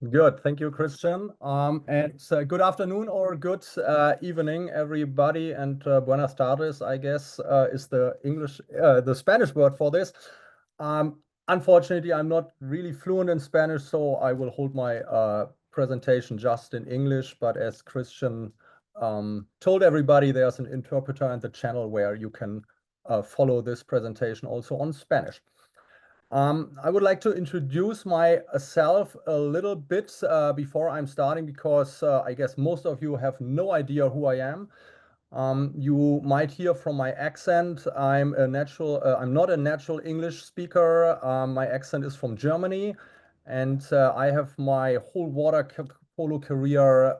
Good. Thank you, Christian. And good afternoon or good evening, everybody. And buenas tardes, I guess, is the Spanish word for this. Unfortunately, I'm not really fluent in Spanish, so I will hold my presentation just in English. But as Christian told everybody, there's an interpreter in the channel where you can follow this presentation also on Spanish. I would like to introduce myself a little bit before I'm starting because I guess most of you have no idea who I am. You might hear from my accent. I'm not a natural English speaker. My accent is from Germany, and I have my whole polo career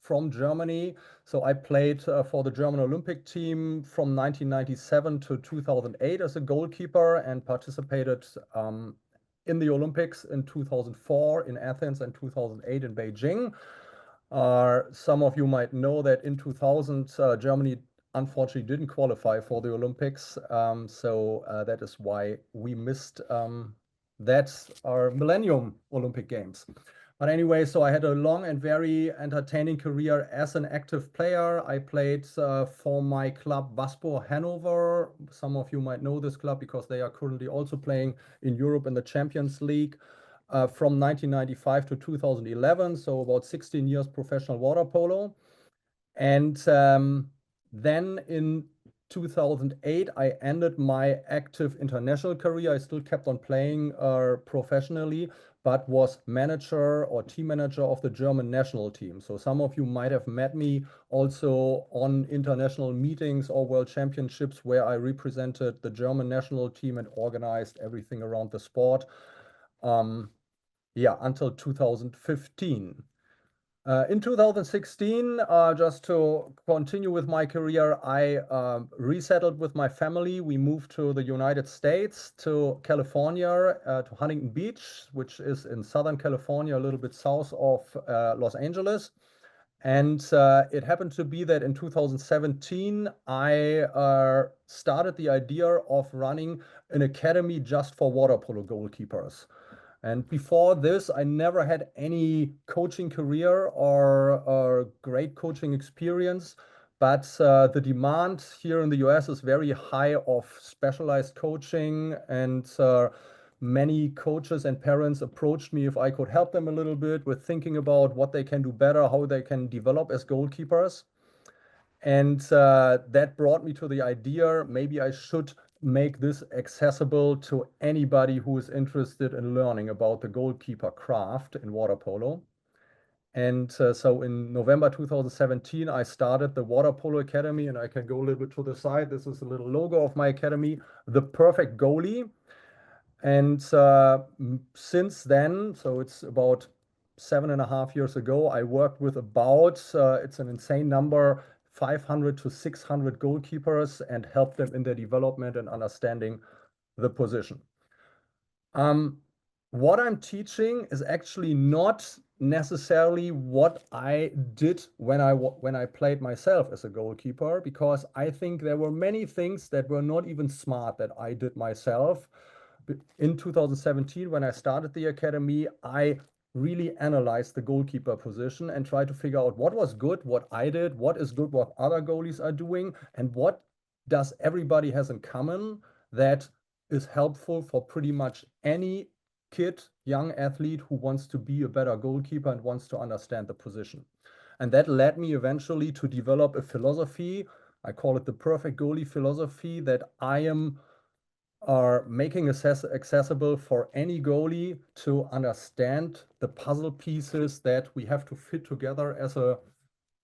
from Germany. So I played for the German Olympic team from 1997 to 2008 as a goalkeeper and participated in the Olympics in 2004 in Athens and 2008 in Beijing. Some of you might know that in 2000, Germany unfortunately didn't qualify for the Olympics. That is why we missed our Millennium Olympic Games. But anyway, so I had a long and very entertaining career as an active player. I played for my club Vaspo Hanover. Some of you might know this club because they are currently also playing in Europe in the Champions League from 1995 to 2011. So about 16 years professional water polo. And then in 2008, I ended my active international career. I still kept on playing professionally, but was manager or team manager of the German national team. So some of you might have met me also on international meetings or world championships where I represented the German national team and organized everything around the sport. Until 2015. In 2016, just to continue with my career, I resettled with my family. We moved to the United States, to California, to Huntington Beach, which is in Southern California, a little bit south of Los Angeles. And it happened to be that in 2017, I started the idea of running an academy just for water polo goalkeepers. And before this, I never had any coaching career or great coaching experience. But the demand here in the US is very high of specialized coaching, and many coaches and parents approached me if I could help them a little bit with thinking about what they can do better, how they can develop as goalkeepers. And that brought me to the idea, maybe I should make this accessible to anybody who is interested in learning about the goalkeeper craft in water polo. And so in November 2017, I started the Water Polo Academy, and I can go a little bit to the side. This is a little logo of my academy, The Perfect Goalie. And since then, so it's about 7.5 years ago, I worked with about, it's an insane number, 500 to 600 goalkeepers and helped them in their development and understanding the position. What I'm teaching is actually not necessarily what I did when I played myself as a goalkeeper, because I think there were many things that were not even smart that I did myself. In 2017, when I started the academy, I really analyzed the goalkeeper position and tried to figure out what was good, what I did, what is good, what other goalies are doing, and what does everybody has in common that is helpful for pretty much any kid, young athlete who wants to be a better goalkeeper and wants to understand the position. And that led me eventually to develop a philosophy. I call it the perfect goalie philosophy, that I am are making accessible for any goalie to understand the puzzle pieces that we have to fit together as a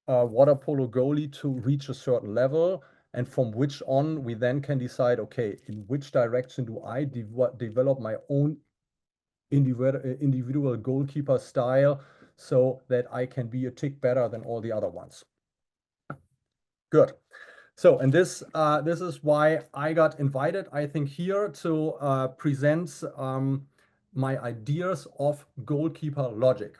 water polo goalie to reach a certain level, and from which on we then can decide, okay, in which direction do I develop my own individual goalkeeper style so that I can be a tick better than all the other ones. Good. So, and this is why I got invited, I think, here to present my ideas of goalkeeper logic.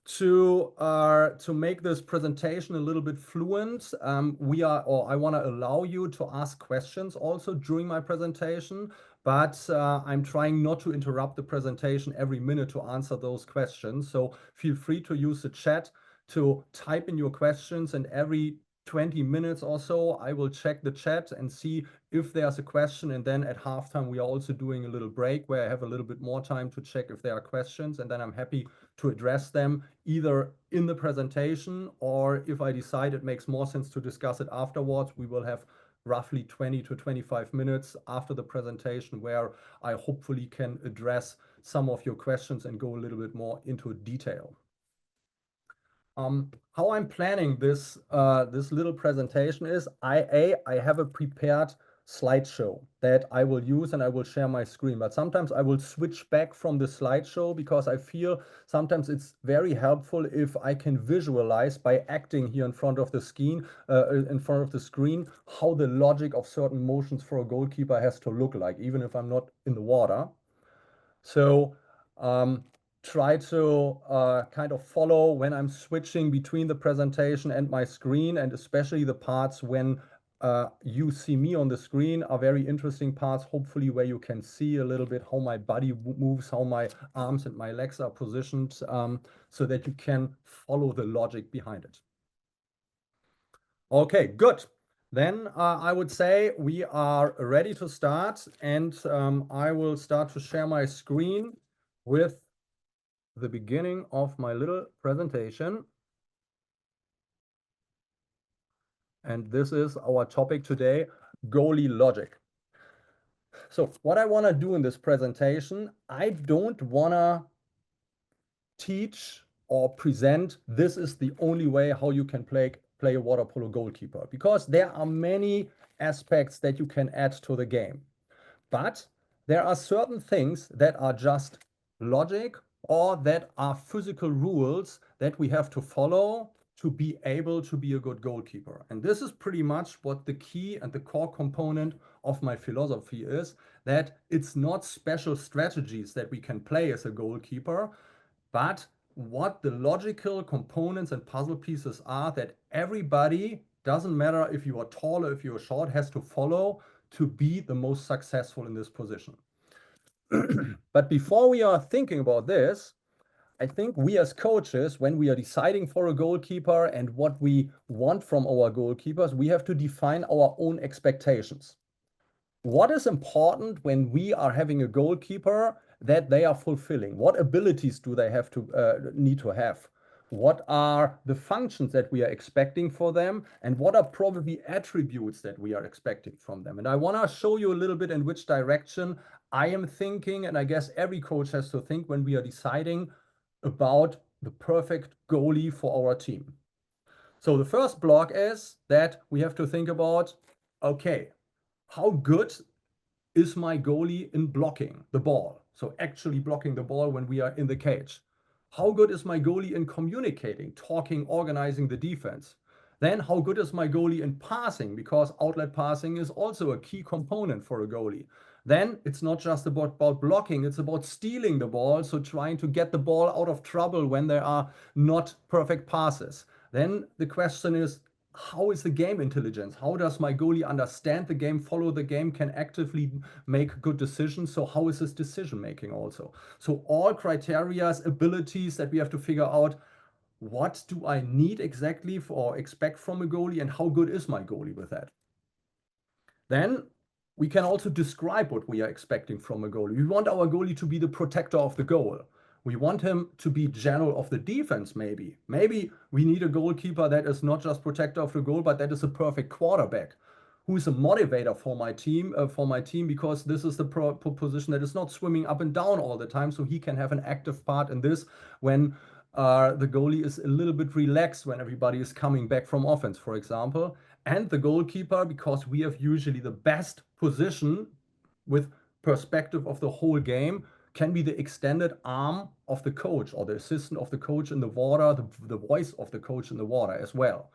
To make this presentation a little bit fluent, I want to allow you to ask questions also during my presentation, but I'm trying not to interrupt the presentation every minute to answer those questions. So feel free to use the chat to type in your questions, and every 20 minutes or so, I will check the chat and see if there's a question. And then at halftime, we are also doing a little break where I have a little bit more time to check if there are questions. And then I'm happy to address them either in the presentation, or if I decide it makes more sense to discuss it afterwards, we will have roughly 20 to 25 minutes after the presentation where I hopefully can address some of your questions and go a little bit more into detail. How I'm planning this this little presentation is I have a prepared slideshow that I will use, and I will share my screen. But sometimes I will switch back from the slideshow because I feel sometimes it's very helpful if I can visualize by acting here in front of the screen, how the logic of certain motions for a goalkeeper has to look like, even if I'm not in the water. So try to kind of follow when I'm switching between the presentation and my screen, and especially the parts when you see me on the screen are very interesting parts, hopefully where you can see a little bit how my body moves, how my arms and my legs are positioned, so that you can follow the logic behind it. Okay, good. Then I would say we are ready to start, and I will start to share my screen with the beginning of my little presentation. And this is our topic today, goalie logic. So what I want to do in this presentation, I don't want to teach or present this is the only way how you can play a water polo goalkeeper, because there are many aspects that you can add to the game. But there are certain things that are just logic or that are physical rules that we have to follow to be able to be a good goalkeeper. And this is pretty much what the key and the core component of my philosophy is, that it's not special strategies that we can play as a goalkeeper, but what the logical components and puzzle pieces are that everybody, doesn't matter if you are tall or if you are short, has to follow to be the most successful in this position. But before we are thinking about this, I think we as coaches, when we are deciding for a goalkeeper and what we want from our goalkeepers, we have to define our own expectations. What is important when we are having a goalkeeper that they are fulfilling? What abilities do they have to need to have? What are the functions that we are expecting for them? And what are probably attributes that we are expecting from them? And I want to show you a little bit in which direction I am thinking, and I guess every coach has to think when we are deciding about the perfect goalie for our team. So the first block is that we have to think about, okay, how good is my goalie in blocking the ball? So actually blocking the ball when we are in the cage. How good is my goalie in communicating, talking, organizing the defense? Then how good is my goalie in passing? Because outlet passing is also a key component for a goalie. Then it's not just about blocking, it's about stealing the ball. So trying to get the ball out of trouble when there are not perfect passes. Then the question is, how is the game intelligence? How does my goalie understand the game, follow the game, can actively make good decisions? So how is his decision making also? So all criteria, abilities that we have to figure out, what do I need exactly or expect from a goalie, and how good is my goalie with that? Then we can also describe what we are expecting from a goalie. We want our goalie to be the protector of the goal. We want him to be general of the defense, maybe. Maybe we need a goalkeeper that is not just protector of the goal, but that is a perfect quarterback, who is a motivator for my team, because this is the position that is not swimming up and down all the time, so he can have an active part in this when the goalie is a little bit relaxed when everybody is coming back from offense, for example. And the goalkeeper, because we have usually the best position with perspective of the whole game, can be the extended arm of the coach or the assistant of the coach in the water, the voice of the coach in the water as well.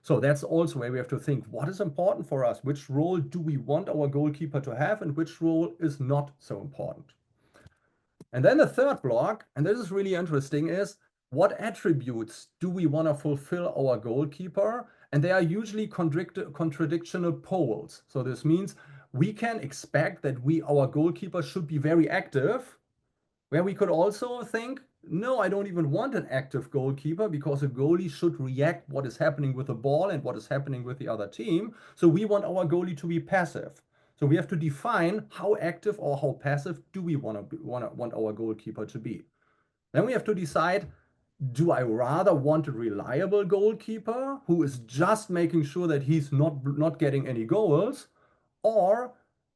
So that's also where we have to think, what is important for us? Which role do we want our goalkeeper to have, and which role is not so important? And then the third block, and this is really interesting, is what attributes do we want to fulfill our goalkeeper? And they are usually contradictional poles. So this means we can expect that our goalkeeper should be very active, where we could also think, no, I don't even want an active goalkeeper because a goalie should react what is happening with the ball and what is happening with the other team. So we want our goalie to be passive. So we have to define how active or how passive do we want our goalkeeper to be. Then we have to decide, do I rather want a reliable goalkeeper who is just making sure that he's not getting any goals? Or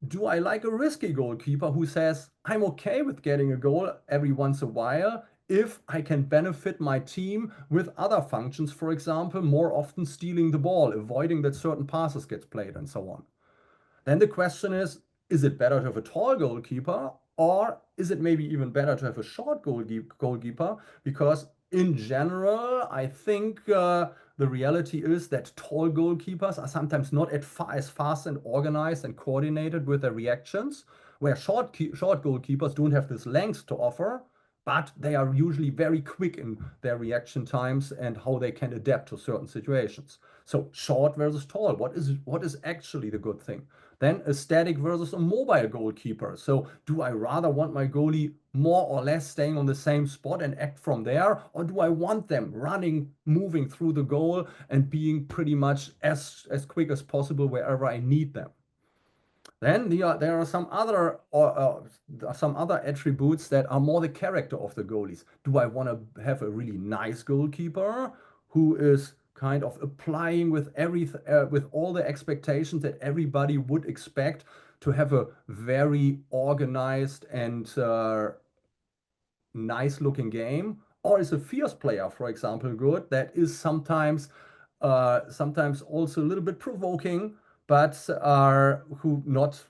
do I like a risky goalkeeper who says, I'm okay with getting a goal every once in a while if I can benefit my team with other functions, for example, more often stealing the ball, avoiding that certain passes gets played and so on. Then the question is it better to have a tall goalkeeper or is it maybe even better to have a short goalkeeper? Because in general, I think the reality is that tall goalkeepers are sometimes not as fast and organized and coordinated with their reactions, where short goalkeepers don't have this length to offer, but they are usually very quick in their reaction times and how they can adapt to certain situations. So short versus tall, what is actually the good thing? Then a static versus a mobile goalkeeper. So do I rather want my goalie more or less staying on the same spot and act from there? Or do I want them running, moving through the goal and being pretty much as quick as possible wherever I need them? Then there are some other attributes that are more the character of the goalies. Do I want to have a really nice goalkeeper who is kind of applying with with all the expectations that everybody would expect to have a very organized and nice looking game? Or is a fierce player, for example, good that is sometimes also a little bit provoking, but who not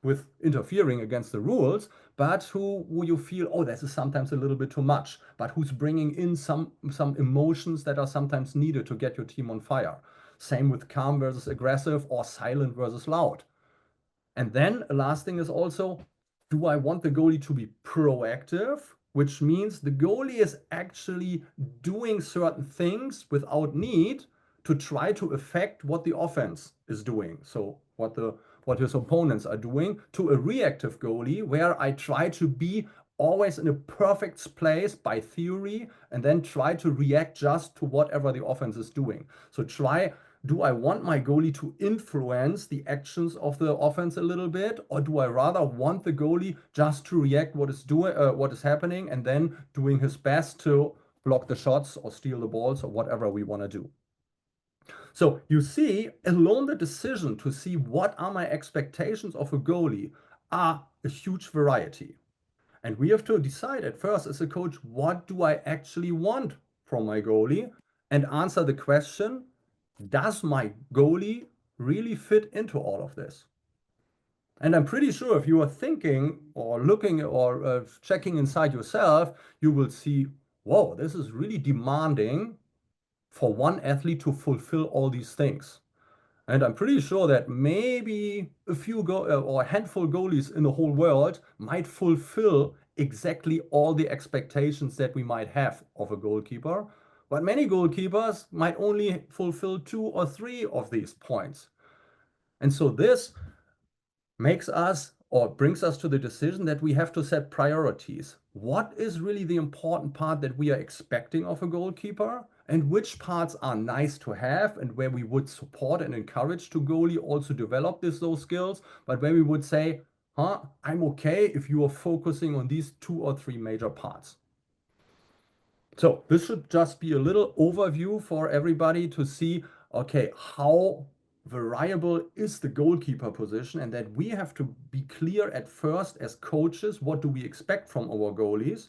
with interfering against the rules, but who you feel, oh, this is sometimes a little bit too much, but who's bringing in some emotions that are sometimes needed to get your team on fire. Same with calm versus aggressive or silent versus loud. And then the last thing is also, do I want the goalie to be proactive, which means the goalie is actually doing certain things without need to try to affect what the offense is doing. So what his opponents are doing, to a reactive goalie where I try to be always in a perfect place by theory and then try to react just to whatever the offense is doing. So do I want my goalie to influence the actions of the offense a little bit, or do I rather want the goalie just to react what is happening, and then doing his best to block the shots or steal the balls or whatever we want to do? So you see, alone the decision to see what are my expectations of a goalie are a huge variety. And we have to decide at first as a coach, what do I actually want from my goalie? And answer the question, does my goalie really fit into all of this? And I'm pretty sure if you are thinking or looking or checking inside yourself, you will see, whoa, this is really demanding for one athlete to fulfill all these things. And I'm pretty sure that maybe a few or a handful goalies in the whole world might fulfill exactly all the expectations that we might have of a goalkeeper. But many goalkeepers might only fulfill 2 or 3 of these points. And so this makes us or brings us to the decision that we have to set priorities. What is really the important part that we are expecting of a goalkeeper, and which parts are nice to have and where we would support and encourage to goalie also develop those skills, but where we would say, I'm okay if you are focusing on these 2 or 3 major parts. So this should just be a little overview for everybody to see, okay, how variable is the goalkeeper position, and that we have to be clear at first as coaches, what do we expect from our goalies?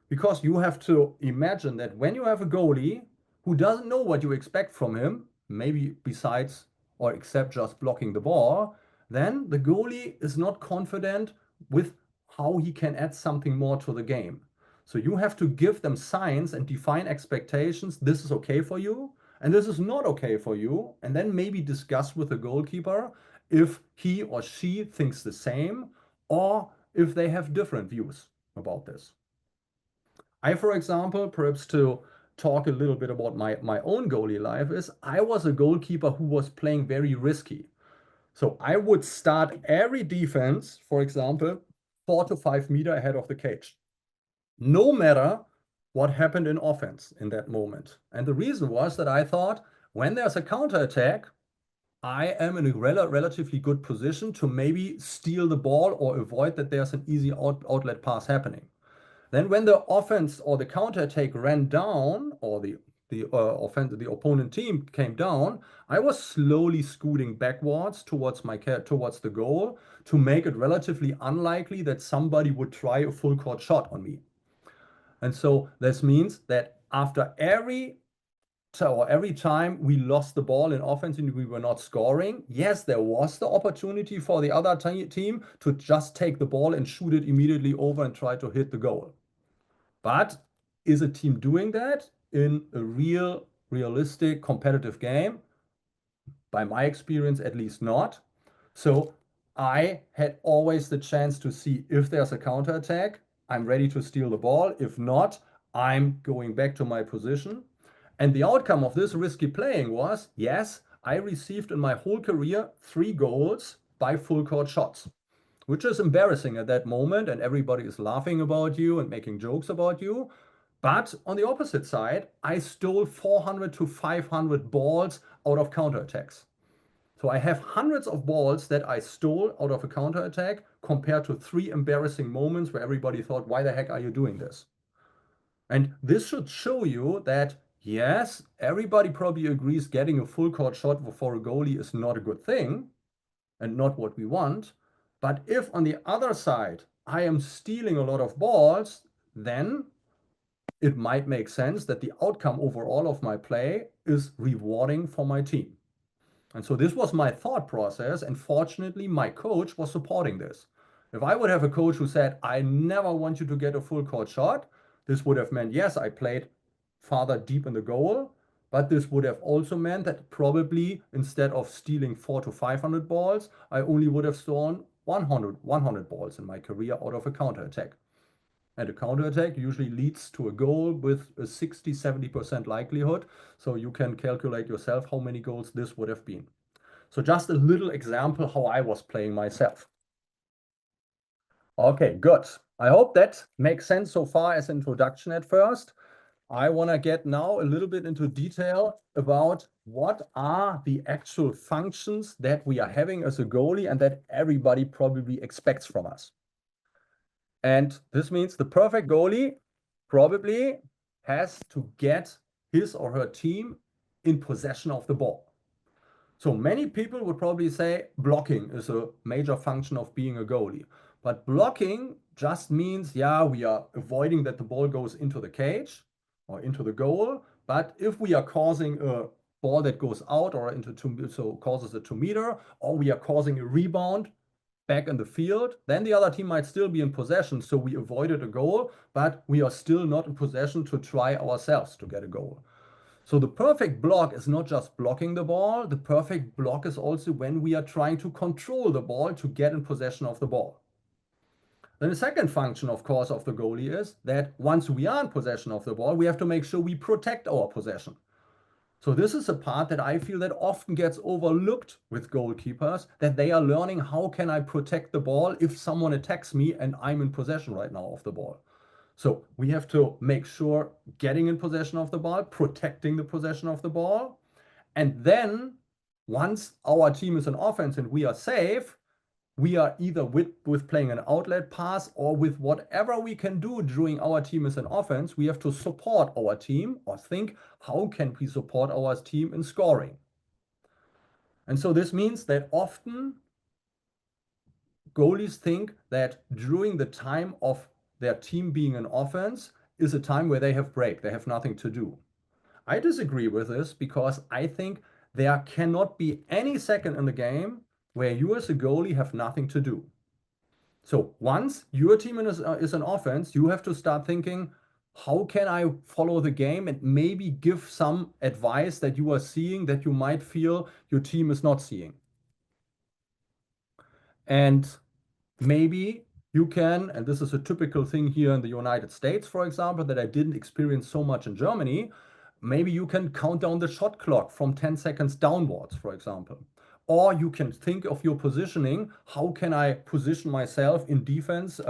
Because you have to imagine that when you have a goalie who doesn't know what you expect from him, maybe besides or except just blocking the ball, then the goalie is not confident with how he can add something more to the game. So you have to give them signs and define expectations. This is okay for you, and this is not okay for you. And then maybe discuss with the goalkeeper if he or she thinks the same or if they have different views about this. For example, perhaps to talk a little bit about my own goalie life, is I was a goalkeeper who was playing very risky. So I would start every defense, for example, 4 to 5 meters ahead of the cage, no matter what happened in offense in that moment. And the reason was that I thought when there's a counterattack, I am in a relatively good position to maybe steal the ball or avoid that there's an easy outlet pass happening. Then when the offense or the counterattack ran down, or the opponent team came down, I was slowly scooting backwards towards the goal to make it relatively unlikely that somebody would try a full court shot on me. And so this means that after every time we lost the ball in offense and we were not scoring, yes, there was the opportunity for the other team to just take the ball and shoot it immediately over and try to hit the goal. But is a team doing that in a realistic competitive game? By my experience, at least not. So I had always the chance to see if there's a counterattack, I'm ready to steal the ball. If not, I'm going back to my position. And the outcome of this risky playing was, yes, I received in my whole career 3 goals by full court shots, which is embarrassing at that moment, and everybody is laughing about you and making jokes about you. But on the opposite side, I stole 400 to 500 balls out of counterattacks. So I have hundreds of balls that I stole out of a counterattack compared to 3 embarrassing moments where everybody thought, why the heck are you doing this? And this should show you that, yes, everybody probably agrees getting a full court shot for a goalie is not a good thing and not what we want. But if on the other side, I am stealing a lot of balls, then it might make sense that the outcome overall of my play is rewarding for my team. And so this was my thought process. And fortunately, my coach was supporting this. If I would have a coach who said, I never want you to get a full court shot, this would have meant, yes, I played farther deep in the goal, but this would have also meant that probably instead of stealing 400 to 500 balls, I only would have stolen 100 balls in my career out of a counterattack. And a counterattack usually leads to a goal with a 60–70% likelihood. So you can calculate yourself how many goals this would have been. So just a little example how I was playing myself. Okay, good. I hope that makes sense so far as introduction at first. I want to get now a little bit into detail about what are the actual functions that we are having as a goalie and that everybody probably expects from us. And this means the perfect goalie probably has to get his or her team in possession of the ball. So many people would probably say blocking is a major function of being a goalie. But blocking just means, yeah, we are avoiding that the ball goes into the cage or into the goal. But if we are causing a ball that goes out or so causes a 2-meter, or we are causing a rebound back in the field, then the other team might still be in possession. So we avoided a goal, but we are still not in possession to try ourselves to get a goal. So the perfect block is not just blocking the ball. The perfect block is also when we are trying to control the ball to get in possession of the ball. Then the second function, of course, of the goalie is that once we are in possession of the ball, we have to make sure we protect our possession. So this is a part that I feel that often gets overlooked with goalkeepers, that they are learning how can I protect the ball if someone attacks me and I'm in possession right now of the ball. So we have to make sure getting in possession of the ball, protecting the possession of the ball. And then once our team is in offense and we are safe, we are either with playing an outlet pass or with whatever we can do during our team is in offense, we have to support our team or think, how can we support our team in scoring? And so this means that often goalies think that during the time of their team being in offense is a time where they have break, they have nothing to do. I disagree with this because I think there cannot be any second in the game where you as a goalie have nothing to do. So once your team is in offense, you have to start thinking, how can I follow the game and maybe give some advice that you are seeing that you might feel your team is not seeing. And maybe you can, and this is a typical thing here in the United States, for example, that I didn't experience so much in Germany. Maybe you can count down the shot clock from 10 seconds downwards, for example. Or you can think of your positioning. How can I position myself in defense?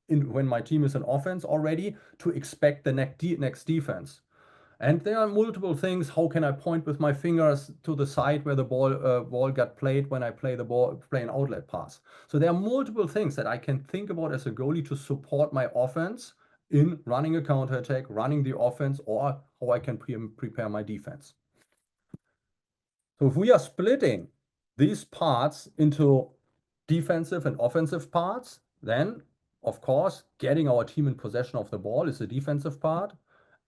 When my team is in offense already, to expect the next defense. And there are multiple things. How can I point with my fingers to the side where the ball got played when I play an outlet pass? So there are multiple things that I can think about as a goalie to support my offense in running a counterattack, running the offense, or how I can prepare my defense. So if we are splitting these parts into defensive and offensive parts, then of course, getting our team in possession of the ball is the defensive part,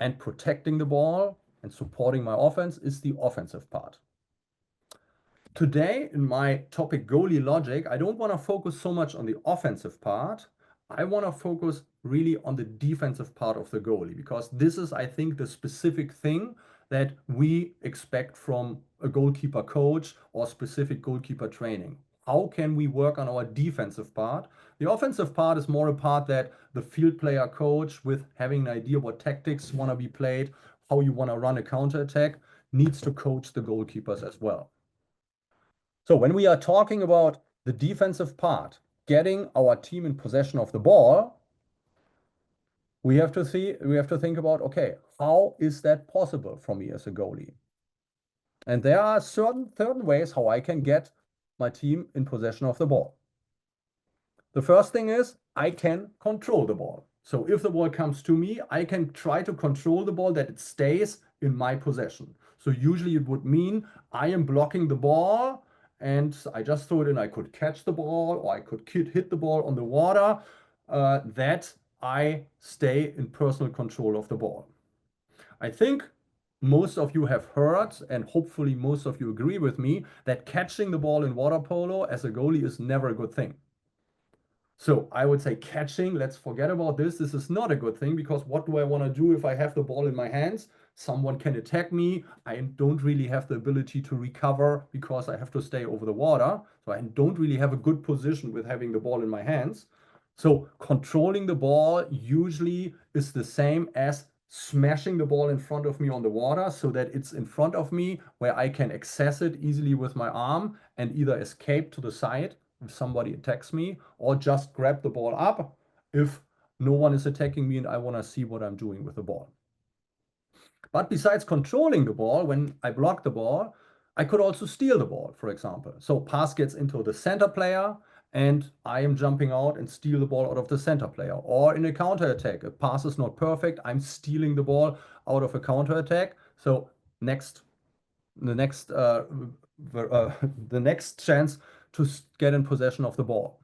and protecting the ball and supporting my offense is the offensive part. Today, in my topic goalie logic, I don't want to focus so much on the offensive part. I want to focus really on the defensive part of the goalie, because this is, I think, the specific thing that we expect from a goalkeeper coach or specific goalkeeper training. How can we work on our defensive part? The offensive part is more a part that the field player coach, with having an idea what tactics want to be played, how you want to run a counterattack, needs to coach the goalkeepers as well. So when we are talking about the defensive part, getting our team in possession of the ball, we have to think about, okay, how is that possible for me as a goalie? And there are certain ways how I can get my team in possession of the ball. The first thing is I can control the ball. So if the ball comes to me, I can try to control the ball that it stays in my possession. So usually it would mean I am blocking the ball and I just throw it in. I could catch the ball, or I could hit the ball on the water, that I stay in personal control of the ball. I think most of you have heard, and hopefully most of you agree with me, that catching the ball in water polo as a goalie is never a good thing. So I would say catching, let's forget about this. This is not a good thing, because what do I want to do if I have the ball in my hands? Someone can attack me. I don't really have the ability to recover because I have to stay over the water. So I don't really have a good position with having the ball in my hands. So controlling the ball usually is the same as smashing the ball in front of me on the water, so that it's in front of me where I can access it easily with my arm and either escape to the side if somebody attacks me, or just grab the ball up if no one is attacking me and I want to see what I'm doing with the ball. But besides controlling the ball, when I block the ball, I could also steal the ball, for example. So pass gets into the center player and I am jumping out and steal the ball out of the center player. Or in a counter attack, a pass is not perfect, I'm stealing the ball out of a counter attack. So the next chance to get in possession of the ball.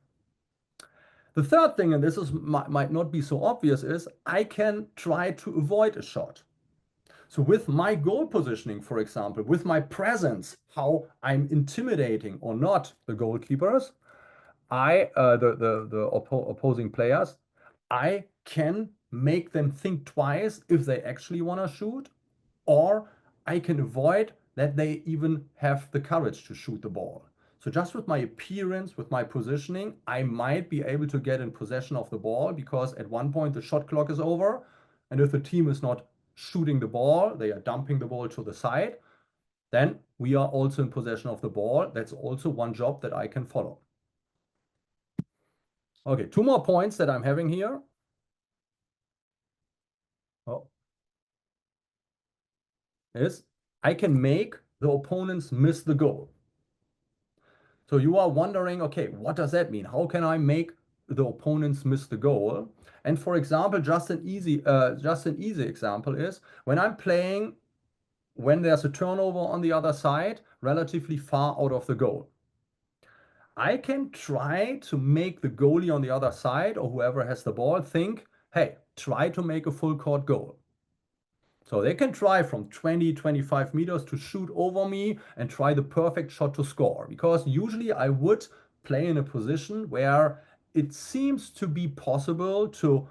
The third thing, and this might not be so obvious, is I can try to avoid a shot. So with my goal positioning, for example, with my presence, how I'm intimidating or not the goalkeepers, the opposing players, I can make them think twice if they actually want to shoot, or I can avoid that they even have the courage to shoot the ball. So just with my appearance, with my positioning, I might be able to get in possession of the ball, because at one point the shot clock is over, and if the team is not shooting the ball, they are dumping the ball to the side, then we are also in possession of the ball. That's also one job that I can follow. Okay, two more points that I'm having here. Oh. Is I can make the opponents miss the goal. So you are wondering, okay, what does that mean? How can I make the opponents miss the goal? And for example, just an easy example is when I'm playing, when there's a turnover on the other side, relatively far out of the goal. I can try to make the goalie on the other side, or whoever has the ball, think, hey, try to make a full court goal. So they can try from 20, 25 meters to shoot over me and try the perfect shot to score. Because usually I would play in a position where it seems to be possible to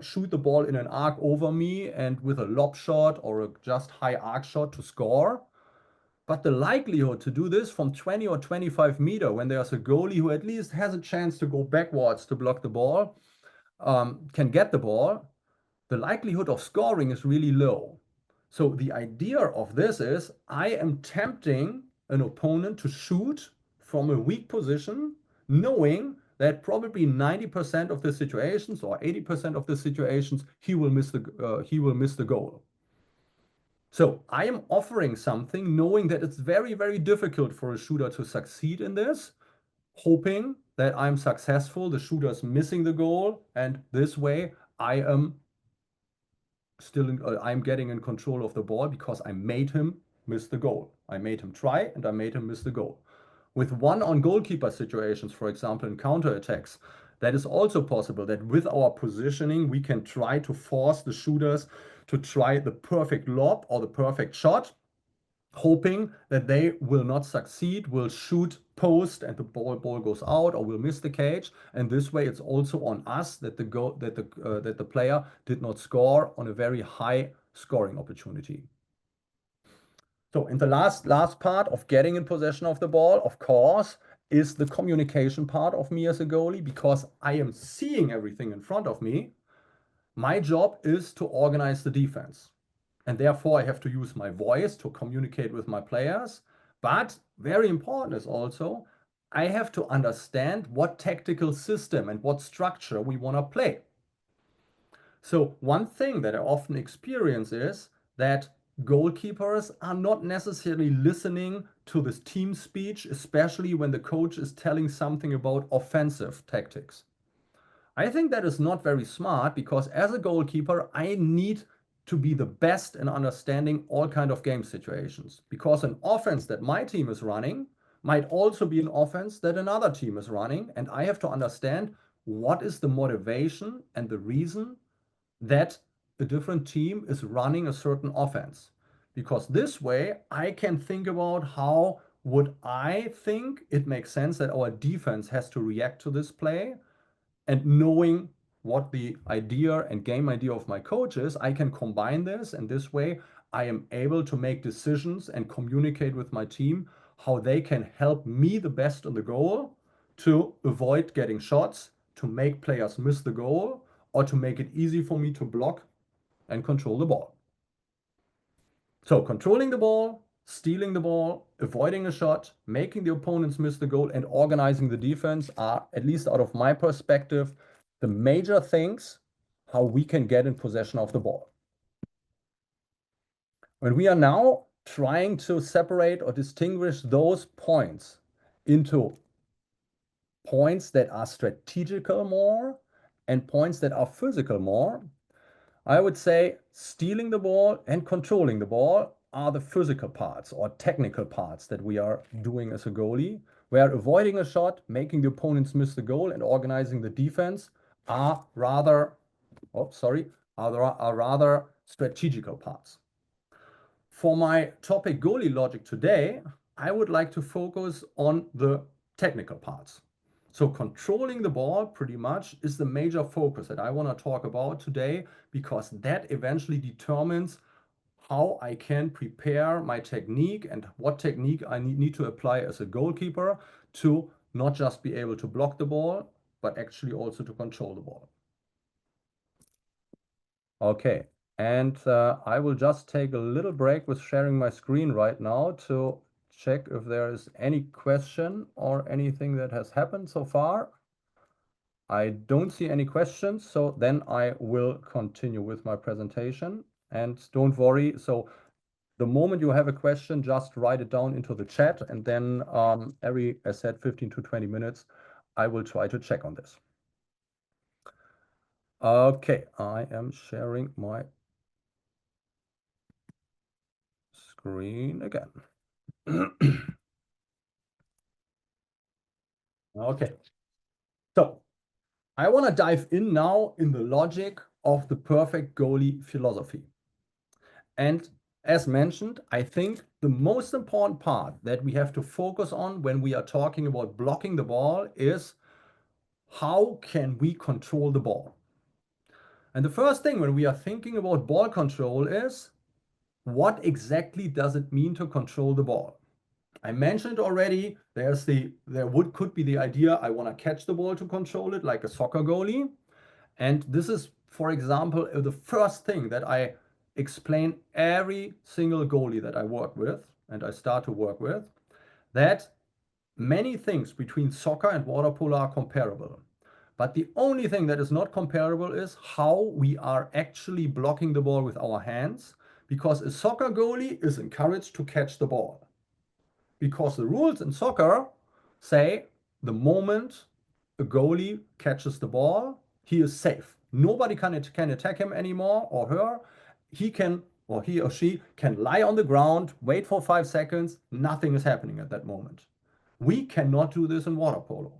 shoot the ball in an arc over me and with a lob shot or a just high arc shot to score. But the likelihood to do this from 20 or 25 meter, when there's a goalie who at least has a chance to go backwards to block the ball, can get the ball, the likelihood of scoring is really low. So the idea of this is I am tempting an opponent to shoot from a weak position, knowing that probably 90% of the situations or 80% of the situations he will miss the goal. So I am offering something knowing that it's very, very difficult for a shooter to succeed in this, hoping that I'm successful, the shooter's missing the goal, and this way I am I'm getting in control of the ball because I made him miss the goal. I made him try and I made him miss the goal. With one-on-goalkeeper situations, for example, in counterattacks, that is also possible that with our positioning, we can try to force the shooters to try the perfect lob or the perfect shot, hoping that they will not succeed, will shoot post and the ball goes out or will miss the cage. And this way, it's also on us that the player did not score on a very high scoring opportunity. So in the last part of getting in possession of the ball, of course, is the communication part of me as a goalie, because I am seeing everything in front of me. My job is to organize the defense. And therefore, I have to use my voice to communicate with my players. But very important is also, I have to understand what tactical system and what structure we want to play. So one thing that I often experience is that goalkeepers are not necessarily listening to this team speech, especially when the coach is telling something about offensive tactics. I think that is not very smart, because as a goalkeeper, I need to be the best in understanding all kind of game situations, because an offense that my team is running might also be an offense that another team is running, and I have to understand what is the motivation and the reason that a different team is running a certain offense. Because this way I can think about how would I think it makes sense that our defense has to react to this play, and knowing what the idea and game idea of my coach is, I can combine this, and this way I am able to make decisions and communicate with my team how they can help me the best on the goal to avoid getting shots, to make players miss the goal, or to make it easy for me to block and control the ball. So controlling the ball, stealing the ball, avoiding a shot, making the opponents miss the goal, and organizing the defense are, at least out of my perspective, the major things how we can get in possession of the ball. When we are now trying to separate or distinguish those points into points that are strategical more and points that are physical more, I would say stealing the ball and controlling the ball are the physical parts or technical parts that we are doing as a goalie, where avoiding a shot, making the opponents miss the goal, and organizing the defense are rather, are rather strategical parts. For my topic goalie logic today, I would like to focus on the technical parts. So controlling the ball pretty much is the major focus that I want to talk about today, because that eventually determines how I can prepare my technique and what technique I need to apply as a goalkeeper to not just be able to block the ball, but actually also to control the ball. Okay, and I will just take a little break with sharing my screen right now to check if there is any question or anything that has happened so far. I don't see any questions, so then I will continue with my presentation. And don't worry, so the moment you have a question, just write it down into the chat, and then as said, 15 to 20 minutes, I will try to check on this. Okay, I am sharing my screen again. Okay, so I want to dive in now in the logic of the perfect goalie philosophy. And as mentioned, I think the most important part that we have to focus on when we are talking about blocking the ball is how can we control the ball? And the first thing when we are thinking about ball control is, what exactly does it mean to control the ball? I mentioned already, could be the idea I want to catch the ball to control it, like a soccer goalie. And this is, for example, the first thing that I explain every single goalie that I work with and I start to work with. that many things between soccer and water polo are comparable. But the only thing that is not comparable is how we are actually blocking the ball with our hands, because a soccer goalie is encouraged to catch the ball. Because the rules in soccer say the moment a goalie catches the ball, he is safe. Nobody can attack him anymore or her. He can, or he or she can lie on the ground, wait for 5 seconds, nothing is happening at that moment. We cannot do this in water polo.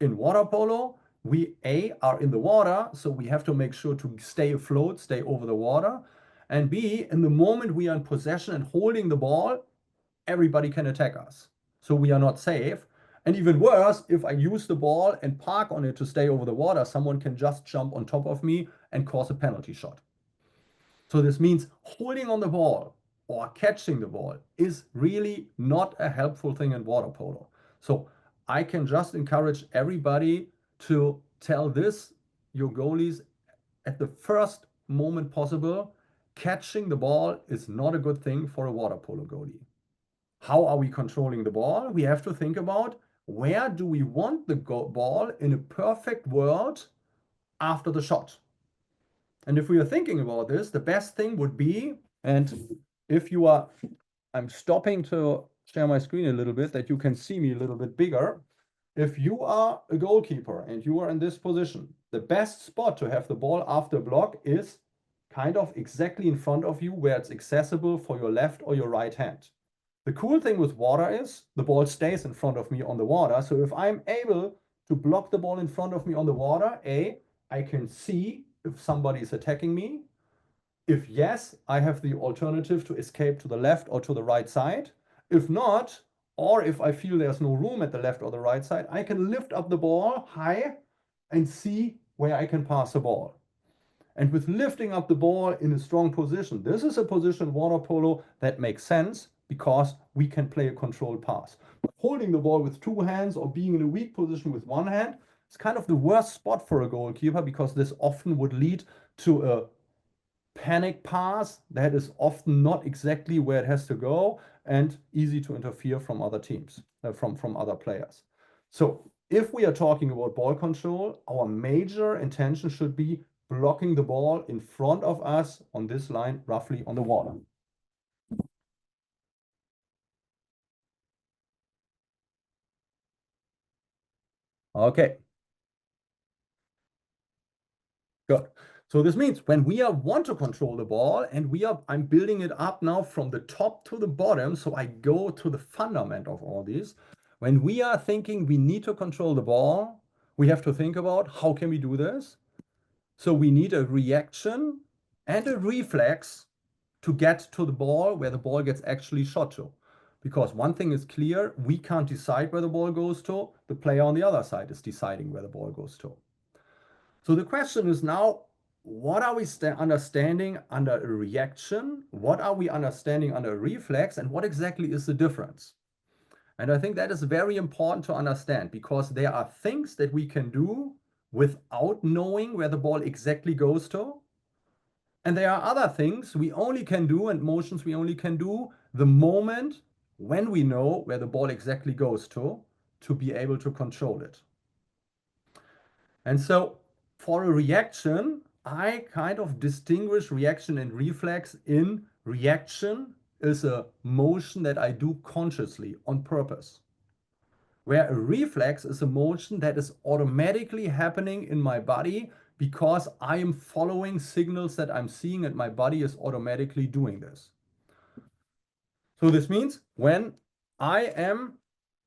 In water polo, we are in the water, so we have to make sure to stay afloat, stay over the water. And B, in the moment we are in possession and holding the ball, everybody can attack us. So we are not safe. And even worse, if I use the ball and park on it to stay over the water, someone can just jump on top of me and cause a penalty shot. So this means holding on the ball or catching the ball is really not a helpful thing in water polo. So I can just encourage everybody to tell this, your goalies, at the first moment possible, catching the ball is not a good thing for a water polo goalie. How are we controlling the ball? We have to think about, where do we want the ball in a perfect world after the shot? And if we are thinking about this, the best thing would be, and if you are, I'm stopping to share my screen a little bit that you can see me a little bit bigger. If you are a goalkeeper and you are in this position, the best spot to have the ball after block is kind of exactly in front of you, where it's accessible for your left or your right hand. The cool thing with water is the ball stays in front of me on the water. So if I'm able to block the ball in front of me on the water, I can see if somebody is attacking me. If yes, I have the alternative to escape to the left or to the right side. If not, or if I feel there's no room at the left or the right side, I can lift up the ball high and see where I can pass the ball. And with lifting up the ball in a strong position, this is a position water polo that makes sense because we can play a controlled pass. But holding the ball with 2 hands or being in a weak position with 1 hand is kind of the worst spot for a goalkeeper, because this often would lead to a panic pass that is often not exactly where it has to go and easy to interfere from other teams, from other players. So if we are talking about ball control, our major intention should be blocking the ball in front of us on this line, roughly on the water. Okay. Good. So this means when we want to control the ball and I'm building it up now from the top to the bottom, so I go to the fundament of all these. When we are thinking we need to control the ball, we have to think about, how can we do this? So we need a reaction and a reflex to get to the ball where the ball gets actually shot to. Because one thing is clear, we can't decide where the ball goes to. The player on the other side is deciding where the ball goes to. So the question is now, what are we understanding under a reaction? What are we understanding under a reflex? And what exactly is the difference? And I think that is very important to understand, because there are things that we can do without knowing where the ball exactly goes to. And there are other things we only can do, and motions we only can do the moment when we know where the ball exactly goes to be able to control it. And so for a reaction, I kind of distinguish reaction and reflex. In reaction is a motion that I do consciously on purpose, where a reflex is a motion that is automatically happening in my body because I am following signals that I'm seeing and my body is automatically doing this. So this means when I am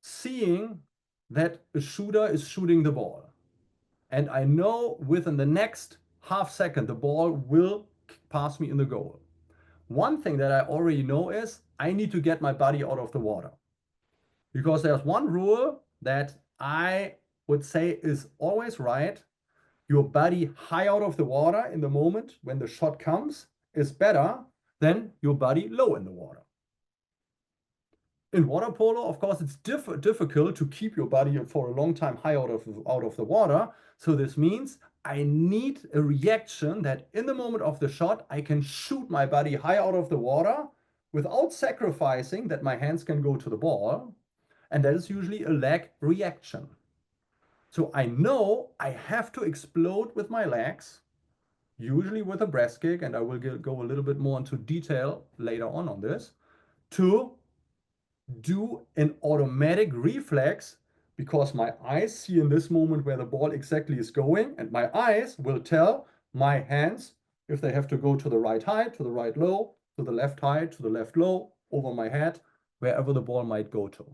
seeing that a shooter is shooting the ball, and I know within the next half second the ball will pass me in the goal. One thing that I already know is I need to get my body out of the water. Because there's one rule that I would say is always right. Your body high out of the water in the moment when the shot comes is better than your body low in the water. In water polo, of course, it's difficult to keep your body for a long time high out of the water. So this means I need a reaction that in the moment of the shot, I can shoot my body high out of the water without sacrificing that my hands can go to the ball. and that is usually a leg reaction. So I know I have to explode with my legs, usually with a breast kick, and I will go a little bit more into detail later on this, to do an automatic reflex, because my eyes see in this moment where the ball exactly is going, and my eyes will tell my hands if they have to go to the right high, to the right low, to the left high, to the left low, over my head, wherever the ball might go to.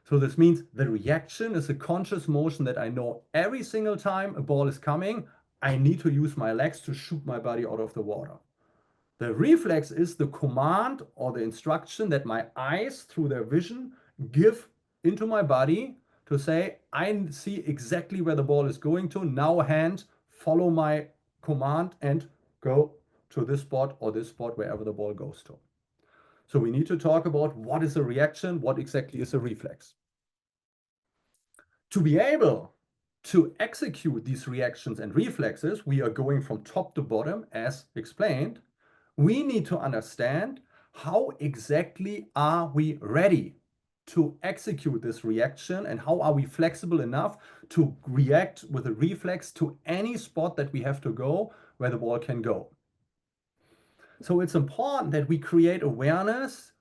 So this means the reaction is a conscious motion that I know every single time a ball is coming, I need to use my legs to shoot my body out of the water. The reflex is the command or the instruction that my eyes, through their vision, give into my body to say, I see exactly where the ball is going to. Now hand, follow my command and go to this spot or this spot, wherever the ball goes to. So we need to talk about what is a reaction, what exactly is a reflex. To be able to execute these reactions and reflexes, we are going from top to bottom, as explained. We need to understand how exactly are we ready to execute this reaction, and how are we flexible enough to react with a reflex to any spot that we have to go where the ball can go. So it's important that we create awareness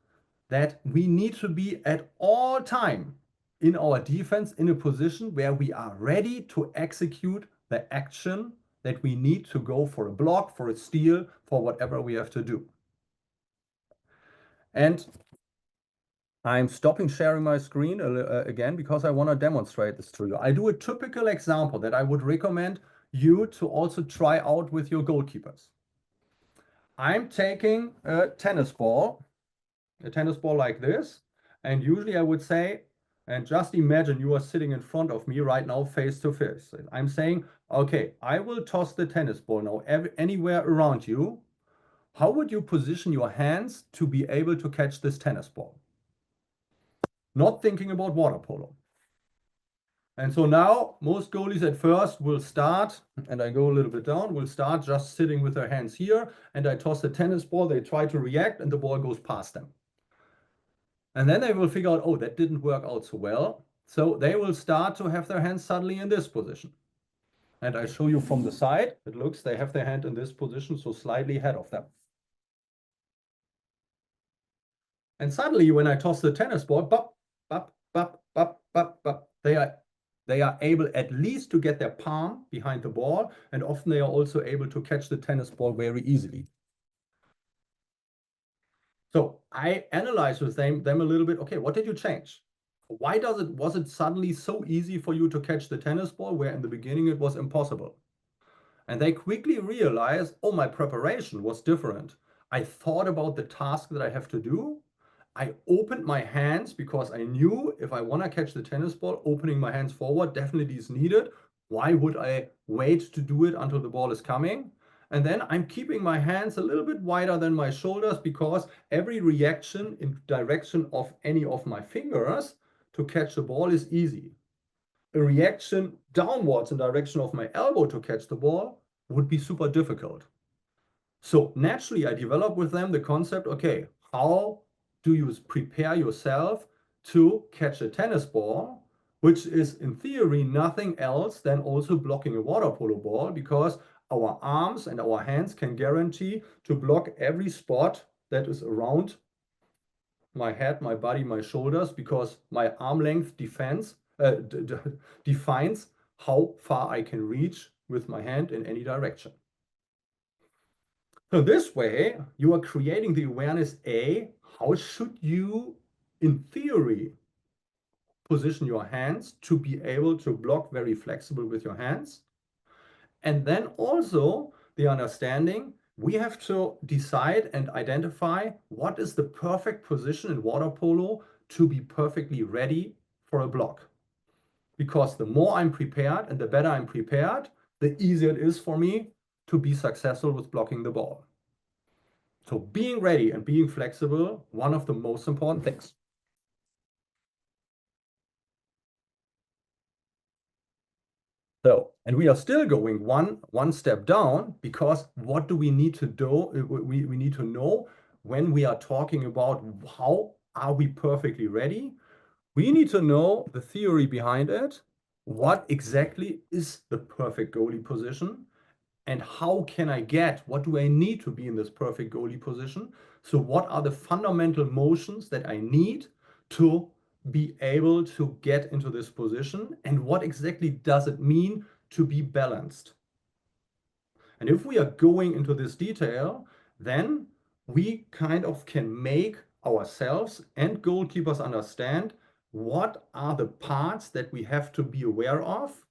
that we need to be at all time in our defense in a position where we are ready to execute the action that we need to go for a block, for a steal, for whatever we have to do. And I'm stopping sharing my screen again because I want to demonstrate this to you. I do a typical example that I would recommend you to also try out with your goalkeepers. I'm taking a tennis ball like this, and usually I would say, and just imagine you are sitting in front of me right now face to face. I'm saying, okay, I will toss the tennis ball now anywhere around you. How would you position your hands to be able to catch this tennis ball? Not thinking about water polo. And so now most goalies at first will start, and I go a little bit down, will start just sitting with their hands here, and I toss the tennis ball, they try to react, and the ball goes past them. And then they will figure out, oh, that didn't work out so well. So they will start to have their hands suddenly in this position. And I show you from the side, it looks they have their hand in this position, so slightly ahead of them. And suddenly when I toss the tennis ball, bop, bop, bop, bop, bop, bop, they are able at least to get their palm behind the ball, and often they are also able to catch the tennis ball very easily. So I analyze with them a little bit, okay, what did you change? Why was it suddenly so easy for you to catch the tennis ball where in the beginning it was impossible? And they quickly realized, oh, my preparation was different. I thought about the task that I have to do. I opened my hands because I knew if I want to catch the tennis ball, opening my hands forward definitely is needed. Why would I wait to do it until the ball is coming? And then I'm keeping my hands a little bit wider than my shoulders, because every reaction in direction of any of my fingers to catch the ball is easy. A reaction downwards in direction of my elbow to catch the ball would be super difficult. So naturally, I developed with them the concept, okay, how do you prepare yourself to catch a tennis ball, which is in theory nothing else than also blocking a water polo ball, because our arms and our hands can guarantee to block every spot that is around my head, my body, my shoulders, because my arm length defines how far I can reach with my hand in any direction. So this way, you are creating the awareness, how should you, in theory, position your hands to be able to block very flexible with your hands. And then also the understanding, we have to decide and identify what is the perfect position in water polo to be perfectly ready for a block. Because the more I'm prepared and the better I'm prepared, the easier it is for me to be successful with blocking the ball. So being ready and being flexible, one of the most important things. So, and we are still going one step down, because what do we need to do? We need to know when we are talking about how are we perfectly ready. We need to know the theory behind it. What exactly is the perfect goalie position? And how can I what do I need to be in this perfect goalie position? So what are the fundamental motions that I need to be able to get into this position? And what exactly does it mean to be balanced? And if we are going into this detail, then we kind of can make ourselves and goalkeepers understand what are the parts that we have to be aware of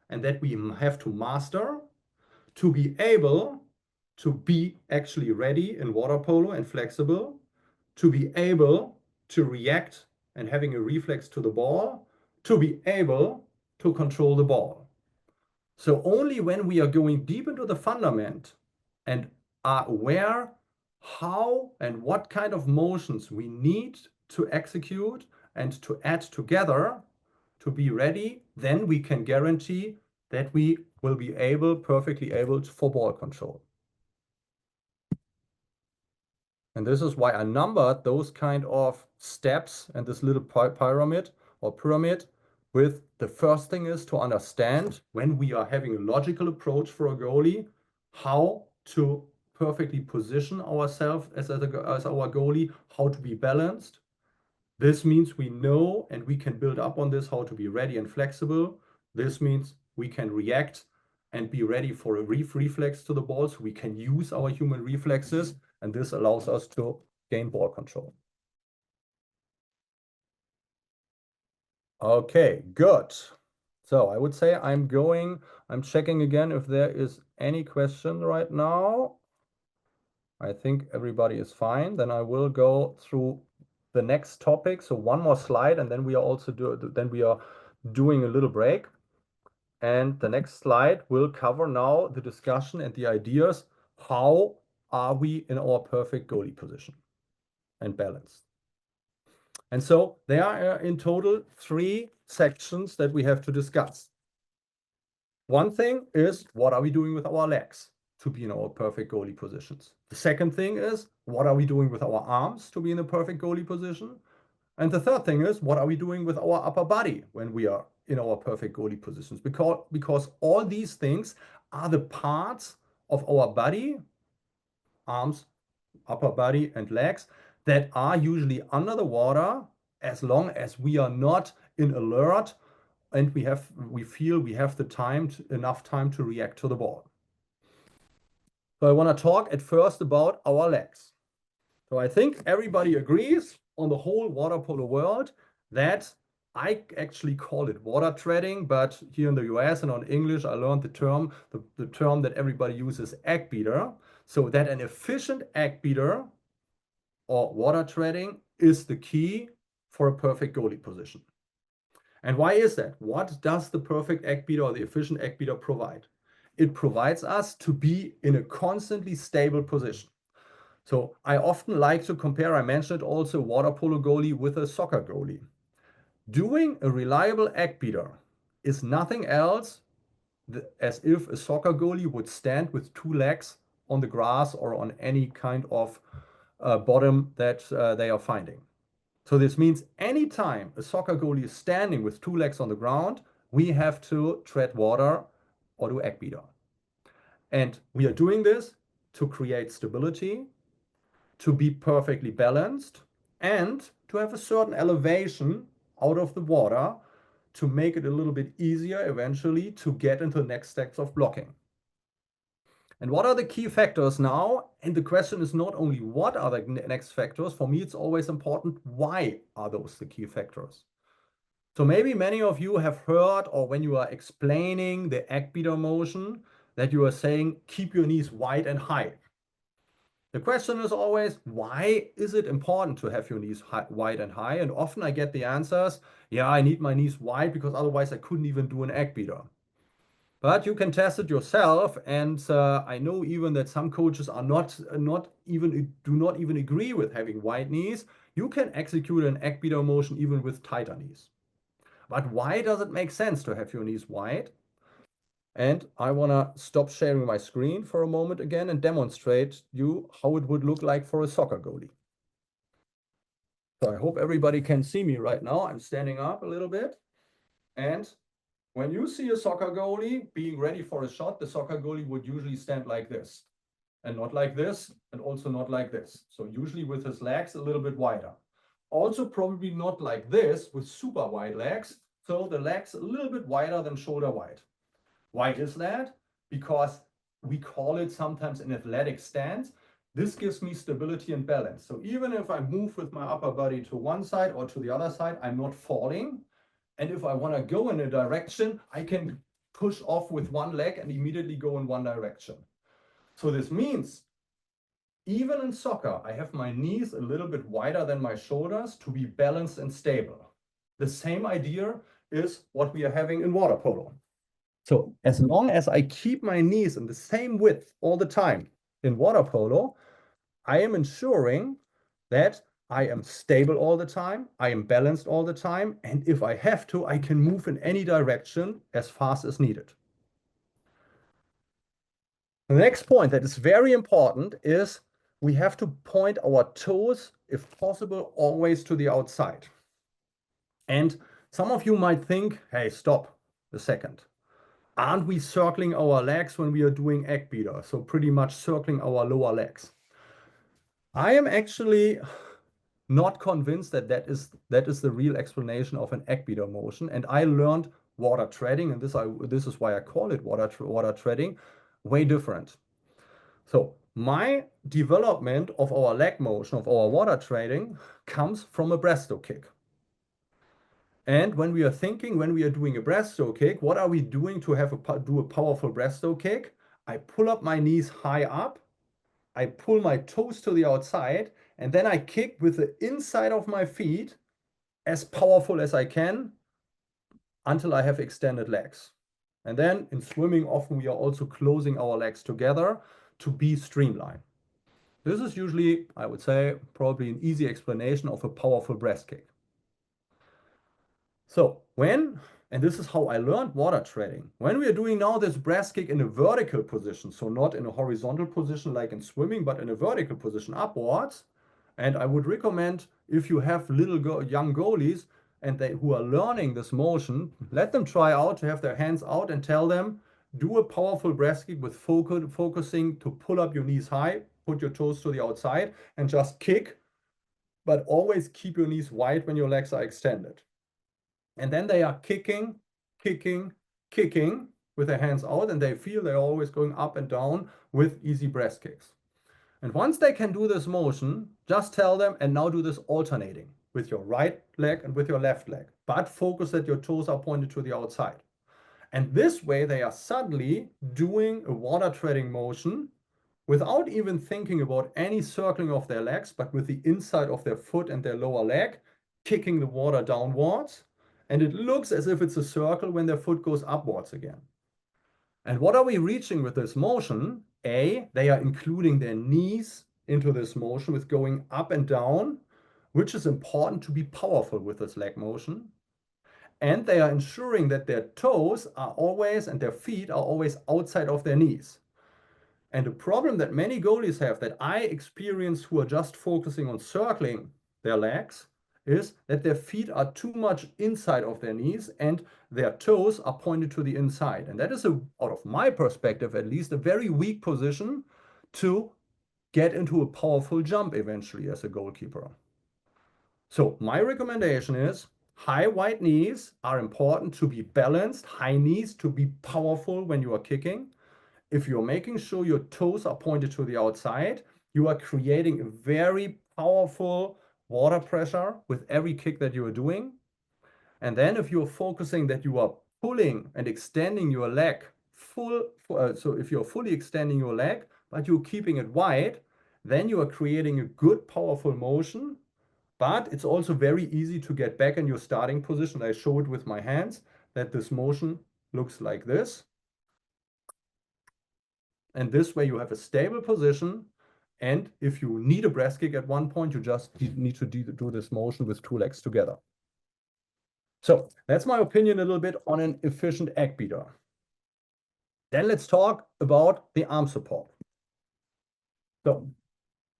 and that we have to master to be able to be actually ready in water polo and flexible, to be able to react and having a reflex to the ball, to be able to control the ball. So only when we are going deep into the fundament and are aware how and what kind of motions we need to execute and to add together to be ready, then we can guarantee that we will be perfectly able for ball control. And this is why I numbered those kind of steps and this little pyramid with the first thing is to understand when we are having a logical approach for a goalie, how to perfectly position ourselves as our goalie, how to be balanced. This means we know and we can build up on this how to be ready and flexible. This means we can react and be ready for a reflex to the ball, so we can use our human reflexes, and this allows us to gain ball control. Okay, good. So I would say I'm checking again if there is any question right now. I think everybody is fine. Then I will go through the next topic. So one more slide, and then we are doing a little break. And the next slide will cover now the discussion and the ideas. How are we in our perfect goalie position and balance? And so there are in total 3 sections that we have to discuss. One thing is, what are we doing with our legs to be in our perfect goalie positions? The second thing is, what are we doing with our arms to be in a perfect goalie position? And the third thing is, what are we doing with our upper body when we are in our perfect goalie positions? Because all these things are the parts of our body, arms, upper body, and legs, that are usually under the water as long as we are not in alert and we feel we have enough time to react to the ball. So I want to talk at first about our legs. So I think everybody agrees on the whole water polo world that I actually call it water treading, but here in the US and on English, I learned the term that everybody uses, egg beater. So that an efficient egg beater or water treading is the key for a perfect goalie position. And why is that? What does the perfect egg beater or the efficient egg beater provide? It provides us to be in a constantly stable position. So I often like to compare, I mentioned also, water polo goalie with a soccer goalie. Doing a reliable egg beater is nothing else as if a soccer goalie would stand with 2 legs on the grass or on any kind of bottom that they are finding. So this means anytime a soccer goalie is standing with 2 legs on the ground, we have to tread water or do egg beater. And we are doing this to create stability, to be perfectly balanced, and to have a certain elevation out of the water to make it a little bit easier eventually to get into the next steps of blocking. And what are the key factors now? And the question is not only what are the next factors, for me it's always important, why are those the key factors? So maybe many of you have heard, or when you are explaining the egg beater motion, that you are saying, keep your knees wide and high. The question is always, why is it important to have your knees wide and high? And often I get the answers, yeah, I need my knees wide because otherwise I couldn't even do an egg beater. But you can test it yourself, and I know even that some coaches are do not even agree with having wide knees. You can execute an egg beater motion even with tighter knees. But why does it make sense to have your knees wide? And I want to stop sharing my screen for a moment again and demonstrate you how it would look like for a soccer goalie. So I hope everybody can see me right now. I'm standing up a little bit. And when you see a soccer goalie being ready for a shot, the soccer goalie would usually stand like this and not like this, and also not like this. So usually with his legs a little bit wider. Also probably not like this with super wide legs. So the legs a little bit wider than shoulder wide. Why is that? Because we call it sometimes an athletic stance. This gives me stability and balance. So even if I move with my upper body to one side or to the other side, I'm not falling. And if I want to go in a direction, I can push off with one leg and immediately go in one direction. So this means even in soccer, I have my knees a little bit wider than my shoulders to be balanced and stable. The same idea is what we are having in water polo. So as long as I keep my knees in the same width all the time in water polo, I am ensuring that I am stable all the time, I am balanced all the time, and if I have to, I can move in any direction as fast as needed. The next point that is very important is we have to point our toes, if possible, always to the outside. And some of you might think, hey, stop a second. Aren't we circling our legs when we are doing egg beater? So pretty much circling our lower legs. I am actually not convinced that that is the real explanation of an egg beater motion. And I learned water treading, and this is why I call it water treading, way different. So my development of our leg motion, of our water treading, comes from a breaststroke kick. And when we are doing a breaststroke kick, what are we doing to do a powerful breaststroke kick? I pull up my knees high up, I pull my toes to the outside, and then I kick with the inside of my feet as powerful as I can until I have extended legs. And then in swimming, often we are also closing our legs together to be streamlined. This is usually, I would say, probably an easy explanation of a powerful breast kick. So and this is how I learned water treading. When we are doing now this breast kick in a vertical position, so not in a horizontal position like in swimming, but in a vertical position upwards. And I would recommend if you have young goalies and who are learning this motion, let them try out to have their hands out and tell them, do a powerful breast kick with focusing to pull up your knees high, put your toes to the outside and just kick, but always keep your knees wide when your legs are extended. And then they are kicking, kicking, kicking with their hands out, and they feel they're always going up and down with easy breast kicks. And once they can do this motion, just tell them, and now do this alternating with your right leg and with your left leg, but focus that your toes are pointed to the outside. And this way they are suddenly doing a water treading motion without even thinking about any circling of their legs, but with the inside of their foot and their lower leg, kicking the water downwards. And it looks as if it's a circle when their foot goes upwards again. And what are we reaching with this motion? They are including their knees into this motion with going up and down, which is important to be powerful with this leg motion. And they are ensuring that their toes are always and their feet are always outside of their knees. And the problem that many goalies have that I experience who are just focusing on circling their legs is that their feet are too much inside of their knees and their toes are pointed to the inside. And that is, out of my perspective, at least a very weak position to get into a powerful jump eventually as a goalkeeper. So my recommendation is high wide knees are important to be balanced, high knees to be powerful when you are kicking. If you're making sure your toes are pointed to the outside, you are creating a very powerful water pressure with every kick that you are doing. And then if you're focusing that you are pulling and extending your leg so if you're fully extending your leg, but you're keeping it wide, then you are creating a good, powerful motion. But it's also very easy to get back in your starting position. I show it with my hands that this motion looks like this. And this way you have a stable position. And if you need a breast kick at one point, you just need to do this motion with two legs together. So that's my opinion a little bit on an efficient egg beater. Then let's talk about the arm support. So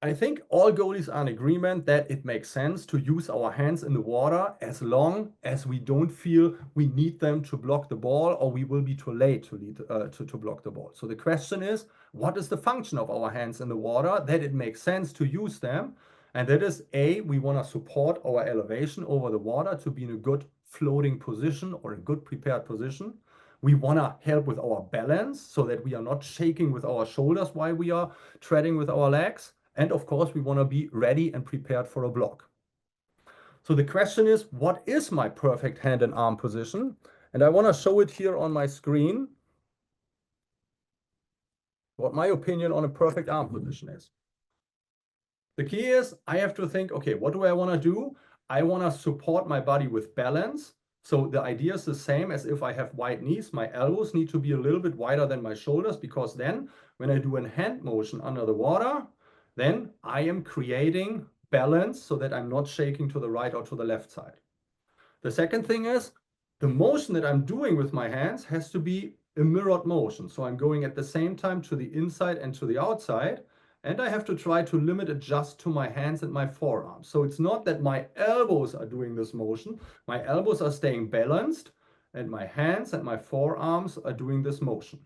I think all goalies are in agreement that it makes sense to use our hands in the water as long as we don't feel we need them to block the ball or we will be too late to block the ball. So the question is, what is the function of our hands in the water that it makes sense to use them? And that is A, we want to support our elevation over the water to be in a good floating position or a good prepared position. We want to help with our balance so that we are not shaking with our shoulders while we are treading with our legs. And of course, we want to be ready and prepared for a block. So the question is, what is my perfect hand and arm position? And I want to show it here on my screen, what my opinion on a perfect arm position is. The key is I have to think, okay, what do I want to do? I want to support my body with balance. So the idea is the same as if I have wide knees. My elbows need to be a little bit wider than my shoulders, because then when I do a hand motion under the water, then I am creating balance so that I'm not shaking to the right or to the left side. The second thing is the motion that I'm doing with my hands has to be a mirrored motion. So I'm going at the same time to the inside and to the outside. And I have to try to limit it just to my hands and my forearms. So it's not that my elbows are doing this motion. My elbows are staying balanced and my hands and my forearms are doing this motion.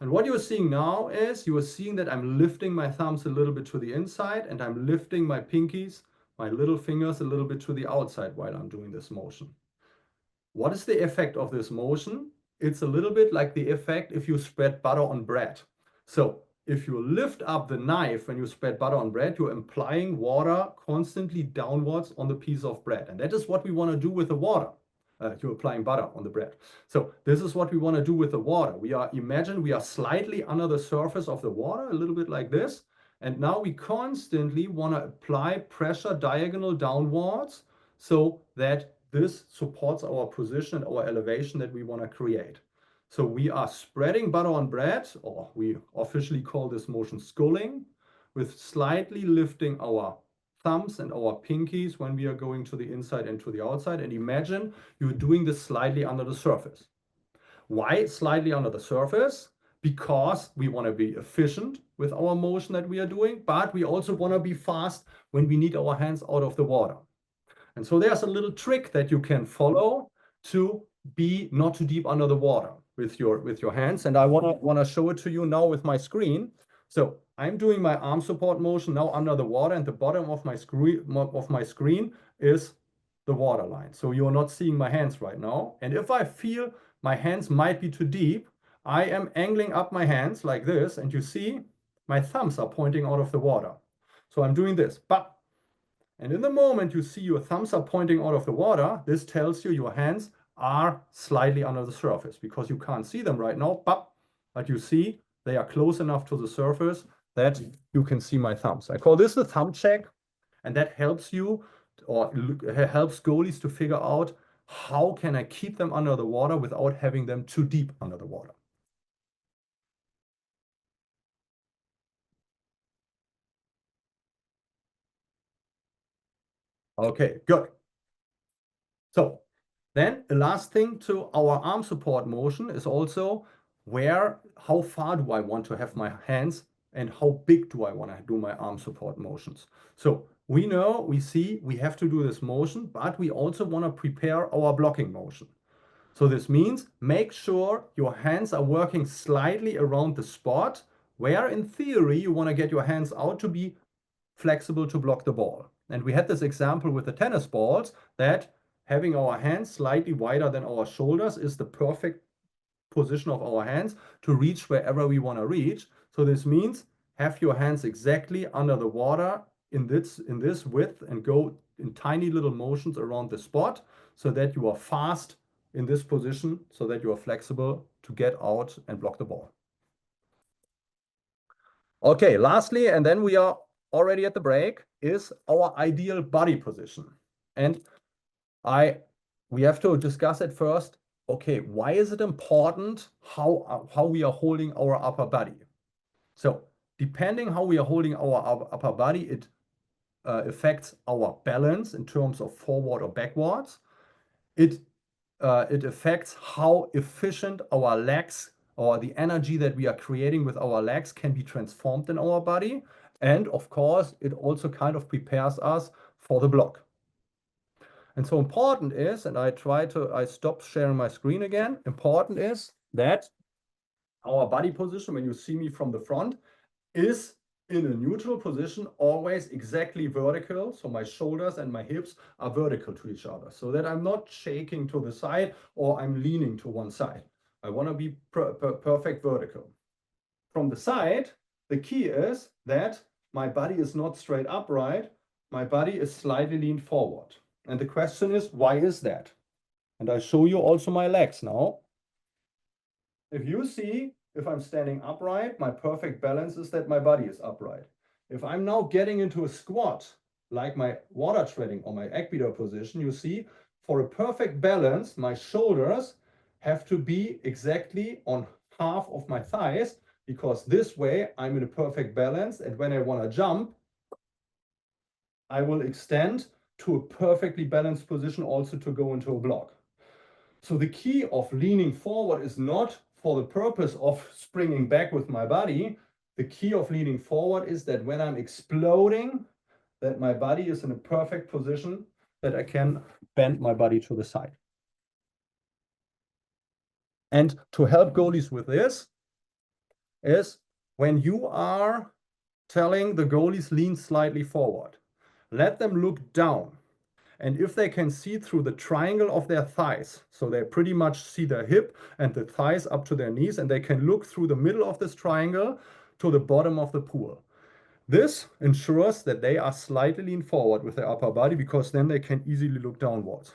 And what you're seeing now is you are seeing that I'm lifting my thumbs a little bit to the inside and I'm lifting my pinkies, my little fingers a little bit to the outside while I'm doing this motion. What is the effect of this motion? It's a little bit like the effect if you spread butter on bread. So if you lift up the knife when you spread butter on bread, you're applying water constantly downwards on the piece of bread. And that is what we want to do with the water. You're applying butter on the bread. So this is what we want to do with the water. Imagine we are slightly under the surface of the water, a little bit like this. And now we constantly want to apply pressure diagonal downwards so that this supports our position and our elevation that we want to create. So we are spreading butter on bread, or we officially call this motion sculling, with slightly lifting our thumbs and our pinkies when we are going to the inside and to the outside. And imagine you're doing this slightly under the surface. Why slightly under the surface? Because we want to be efficient with our motion that we are doing, but we also want to be fast when we need our hands out of the water. And so there's a little trick that you can follow to be not too deep under the water with your hands. And I want to show it to you now with my screen. So I'm doing my arm support motion now under the water, and the bottom of my screen is the water line. So you're not seeing my hands right now. And if I feel my hands might be too deep, I am angling up my hands like this, and you see my thumbs are pointing out of the water. So I'm doing this, and in the moment you see your thumbs are pointing out of the water, this tells you your hands are slightly under the surface, because you can't see them right now, but you see they are close enough to the surface that you can see my thumbs. I call this the thumb check, and that helps you, or helps goalies to figure out how can I keep them under the water without having them too deep under the water. Okay, good. So then the last thing to our arm support motion is also how far do I want to have my hands and how big do I want to do my arm support motions. So we have to do this motion, but we also want to prepare our blocking motion. So this means make sure your hands are working slightly around the spot where in theory you want to get your hands out to be flexible to block the ball. And we had this example with the tennis balls that having our hands slightly wider than our shoulders is the perfect position of our hands to reach wherever we want to reach. So this means have your hands exactly under the water in this width and go in tiny little motions around the spot so that you are fast in this position, so that you are flexible to get out and block the ball. Okay, lastly, and then we are already at the break, is our ideal body position. And we have to discuss it first. Okay, why is it important how we are holding our upper body? So depending how we are holding our upper body, it affects our balance in terms of forward or backwards. It affects how efficient our legs or the energy that we are creating with our legs can be transformed in our body. And of course, it also kind of prepares us for the block. And so important is, and I stop sharing my screen again. Important is that our body position, when you see me from the front, is in a neutral position, always exactly vertical. So my shoulders and my hips are vertical to each other, so that I'm not shaking to the side or I'm leaning to one side. I want to be perfect vertical. From the side, the key is that my body is not straight upright. My body is slightly leaned forward. And the question is, why is that? And I show you also my legs now. If you see, if I'm standing upright, my perfect balance is that my body is upright. If I'm now getting into a squat, like my water treading or my egg beater position, you see, for a perfect balance, my shoulders have to be exactly on half of my thighs, because this way I'm in a perfect balance. And when I want to jump, I will extend to a perfectly balanced position also to go into a block. So the key of leaning forward is not for the purpose of springing back with my body. The key of leaning forward is that when I'm exploding, that my body is in a perfect position that I can bend my body to the side. And to help goalies with this is when you are telling the goalies lean slightly forward, let them look down. And if they can see through the triangle of their thighs, so they pretty much see their hip and the thighs up to their knees, and they can look through the middle of this triangle to the bottom of the pool. This ensures that they are slightly leaned forward with their upper body, because then they can easily look downwards.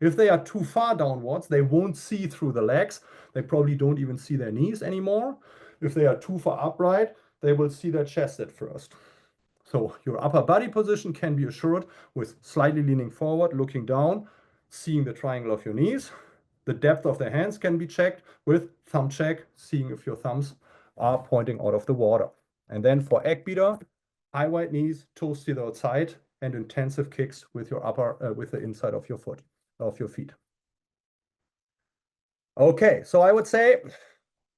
If they are too far downwards, they won't see through the legs. They probably don't even see their knees anymore. If they are too far upright, they will see their chest at first. So your upper body position can be assured with slightly leaning forward, looking down, seeing the triangle of your knees. The depth of the hands can be checked with thumb check, seeing if your thumbs are pointing out of the water. And then for egg beater, high wide knees, toes to the outside, and intensive kicks with your with the inside of your feet. Okay, so I would say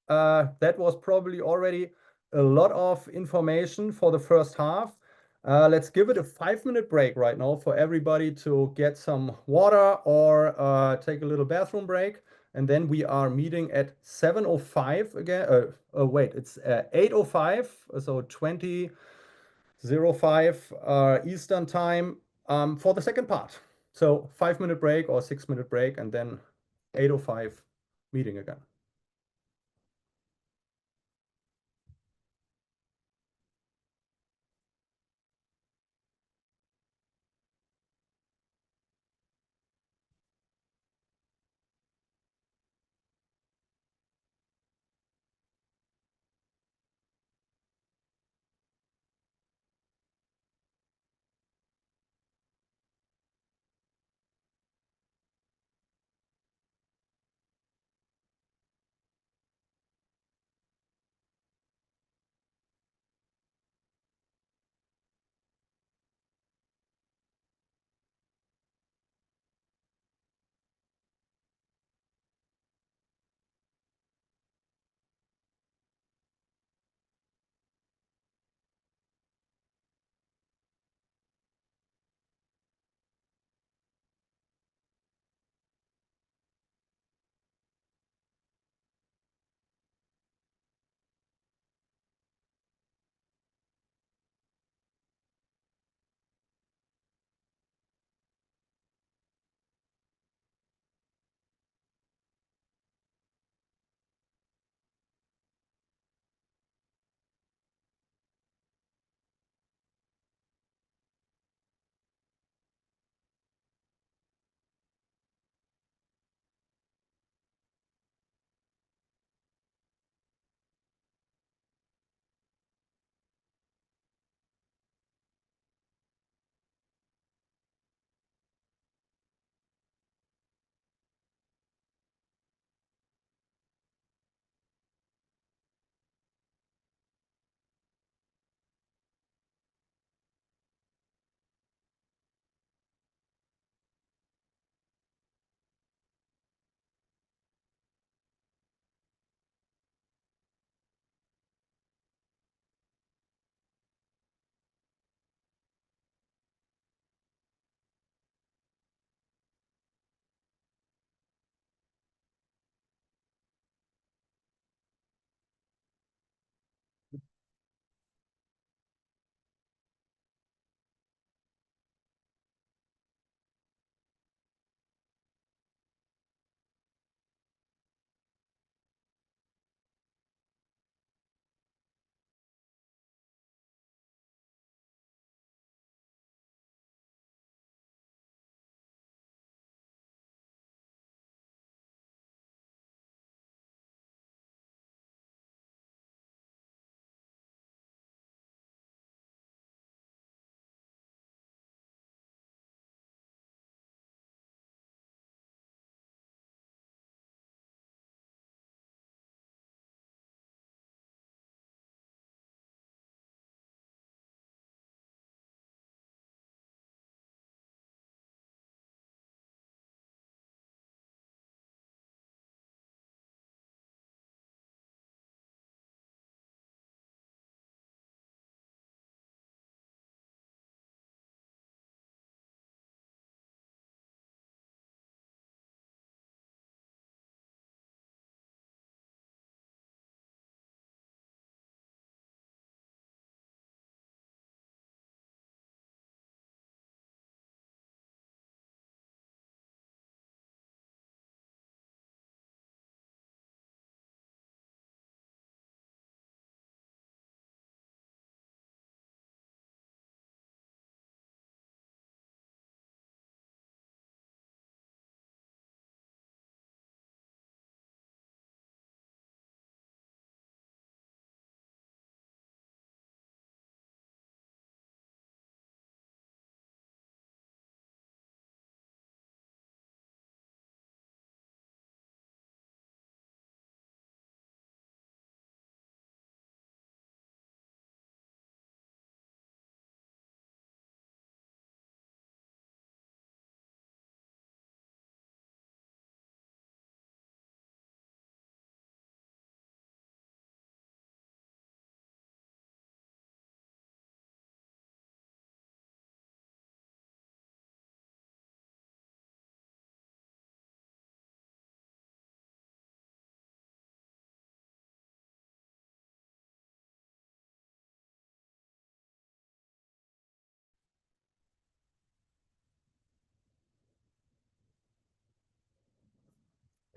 that was probably already a lot of information for the first half. Let's give it a 5-minute break right now for everybody to get some water or take a little bathroom break. And then we are meeting at 7:05 again. Wait, it's 8:05, so 20:05 Eastern time for the second part. So 5-minute break or 6-minute break, and then 8:05 meeting again.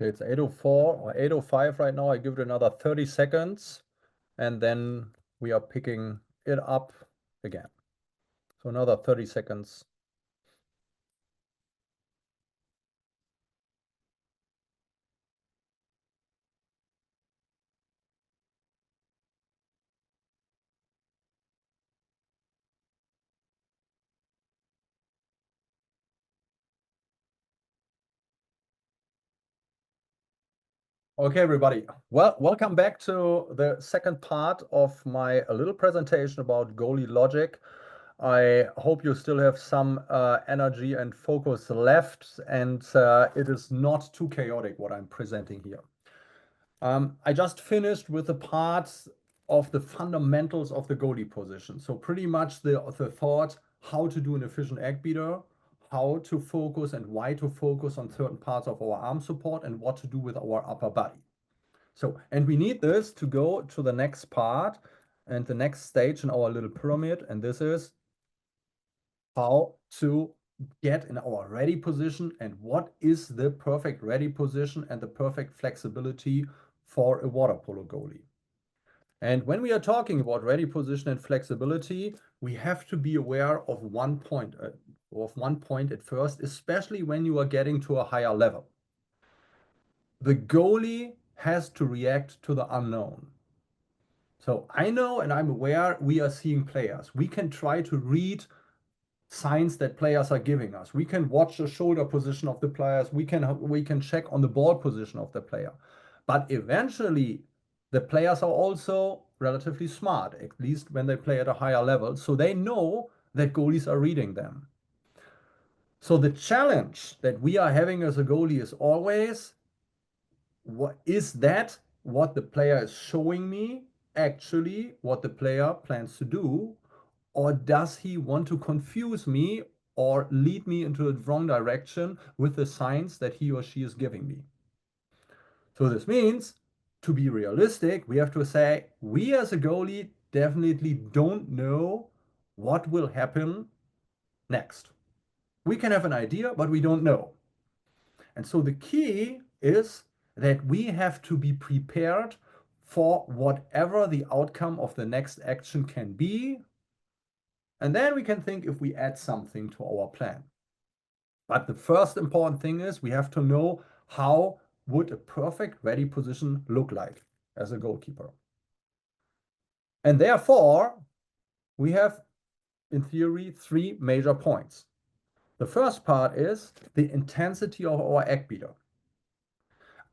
Okay, it's 8:04 or 8:05 right now. I give it another 30 seconds and then we are picking it up again. So another 30 seconds. Okay, everybody. Well, welcome back to the second part of my little presentation about goalie logic. I hope you still have some energy and focus left, and it is not too chaotic what I'm presenting here. I just finished with the parts of the fundamentals of the goalie position. So pretty much the thought how to do an efficient egg beater, how to focus and why to focus on certain parts of our arm support, and what to do with our upper body. So, and we need this to go to the next part and the next stage in our little pyramid, and this is how to get in our ready position and what is the perfect ready position and the perfect flexibility for a water polo goalie. And when we are talking about ready position and flexibility, we have to be aware of one point at first, especially when you are getting to a higher level. The goalie has to react to the unknown. So I know and I'm aware we are seeing players. We can try to read signs that players are giving us. We can watch the shoulder position of the players. We can check on the ball position of the player. But eventually, the players are also relatively smart, at least when they play at a higher level. So they know that goalies are reading them. So the challenge that we are having as a goalie is always, what the player is showing me actually what the player plans to do? Or does he want to confuse me or lead me into the wrong direction with the signs that he or she is giving me? So this means, to be realistic, we have to say, we as a goalie definitely don't know what will happen next. We can have an idea, but we don't know. And so the key is that we have to be prepared for whatever the outcome of the next action can be. And then we can think if we add something to our plan. But the first important thing is we have to know how would a perfect ready position look like as a goalkeeper. And therefore, we have, in theory, three major points. The first part is the intensity of our egg beater.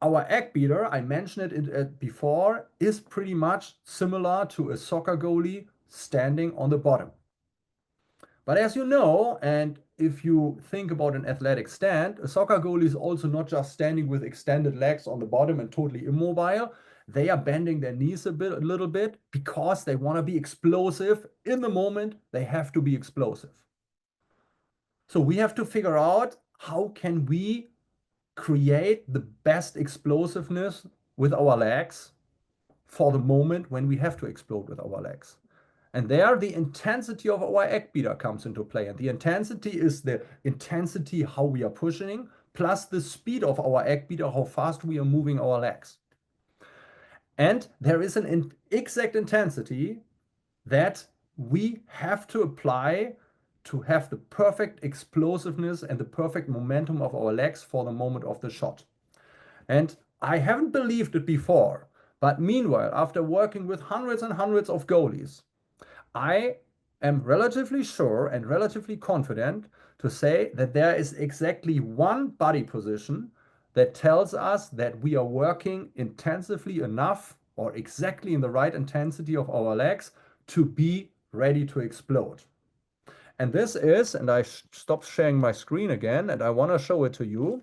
Our egg beater, I mentioned it before, is pretty much similar to a soccer goalie standing on the bottom. But as you know, and if you think about an athletic stand, a soccer goalie is also not just standing with extended legs on the bottom and totally immobile. They are bending their knees a little bit because they want to be explosive. In the moment, they have to be explosive. So we have to figure out how can we create the best explosiveness with our legs for the moment when we have to explode with our legs. And there, the intensity of our egg beater comes into play. And the intensity is the intensity how we are pushing, plus the speed of our egg beater, how fast we are moving our legs. And there is an exact intensity that we have to apply to have the perfect explosiveness and the perfect momentum of our legs for the moment of the shot. And I haven't believed it before, but meanwhile, after working with hundreds and hundreds of goalies, I am relatively sure and relatively confident to say that there is exactly one body position that tells us that we are working intensively enough or exactly in the right intensity of our legs to be ready to explode. And this is, and I stopped sharing my screen again, and I want to show it to you.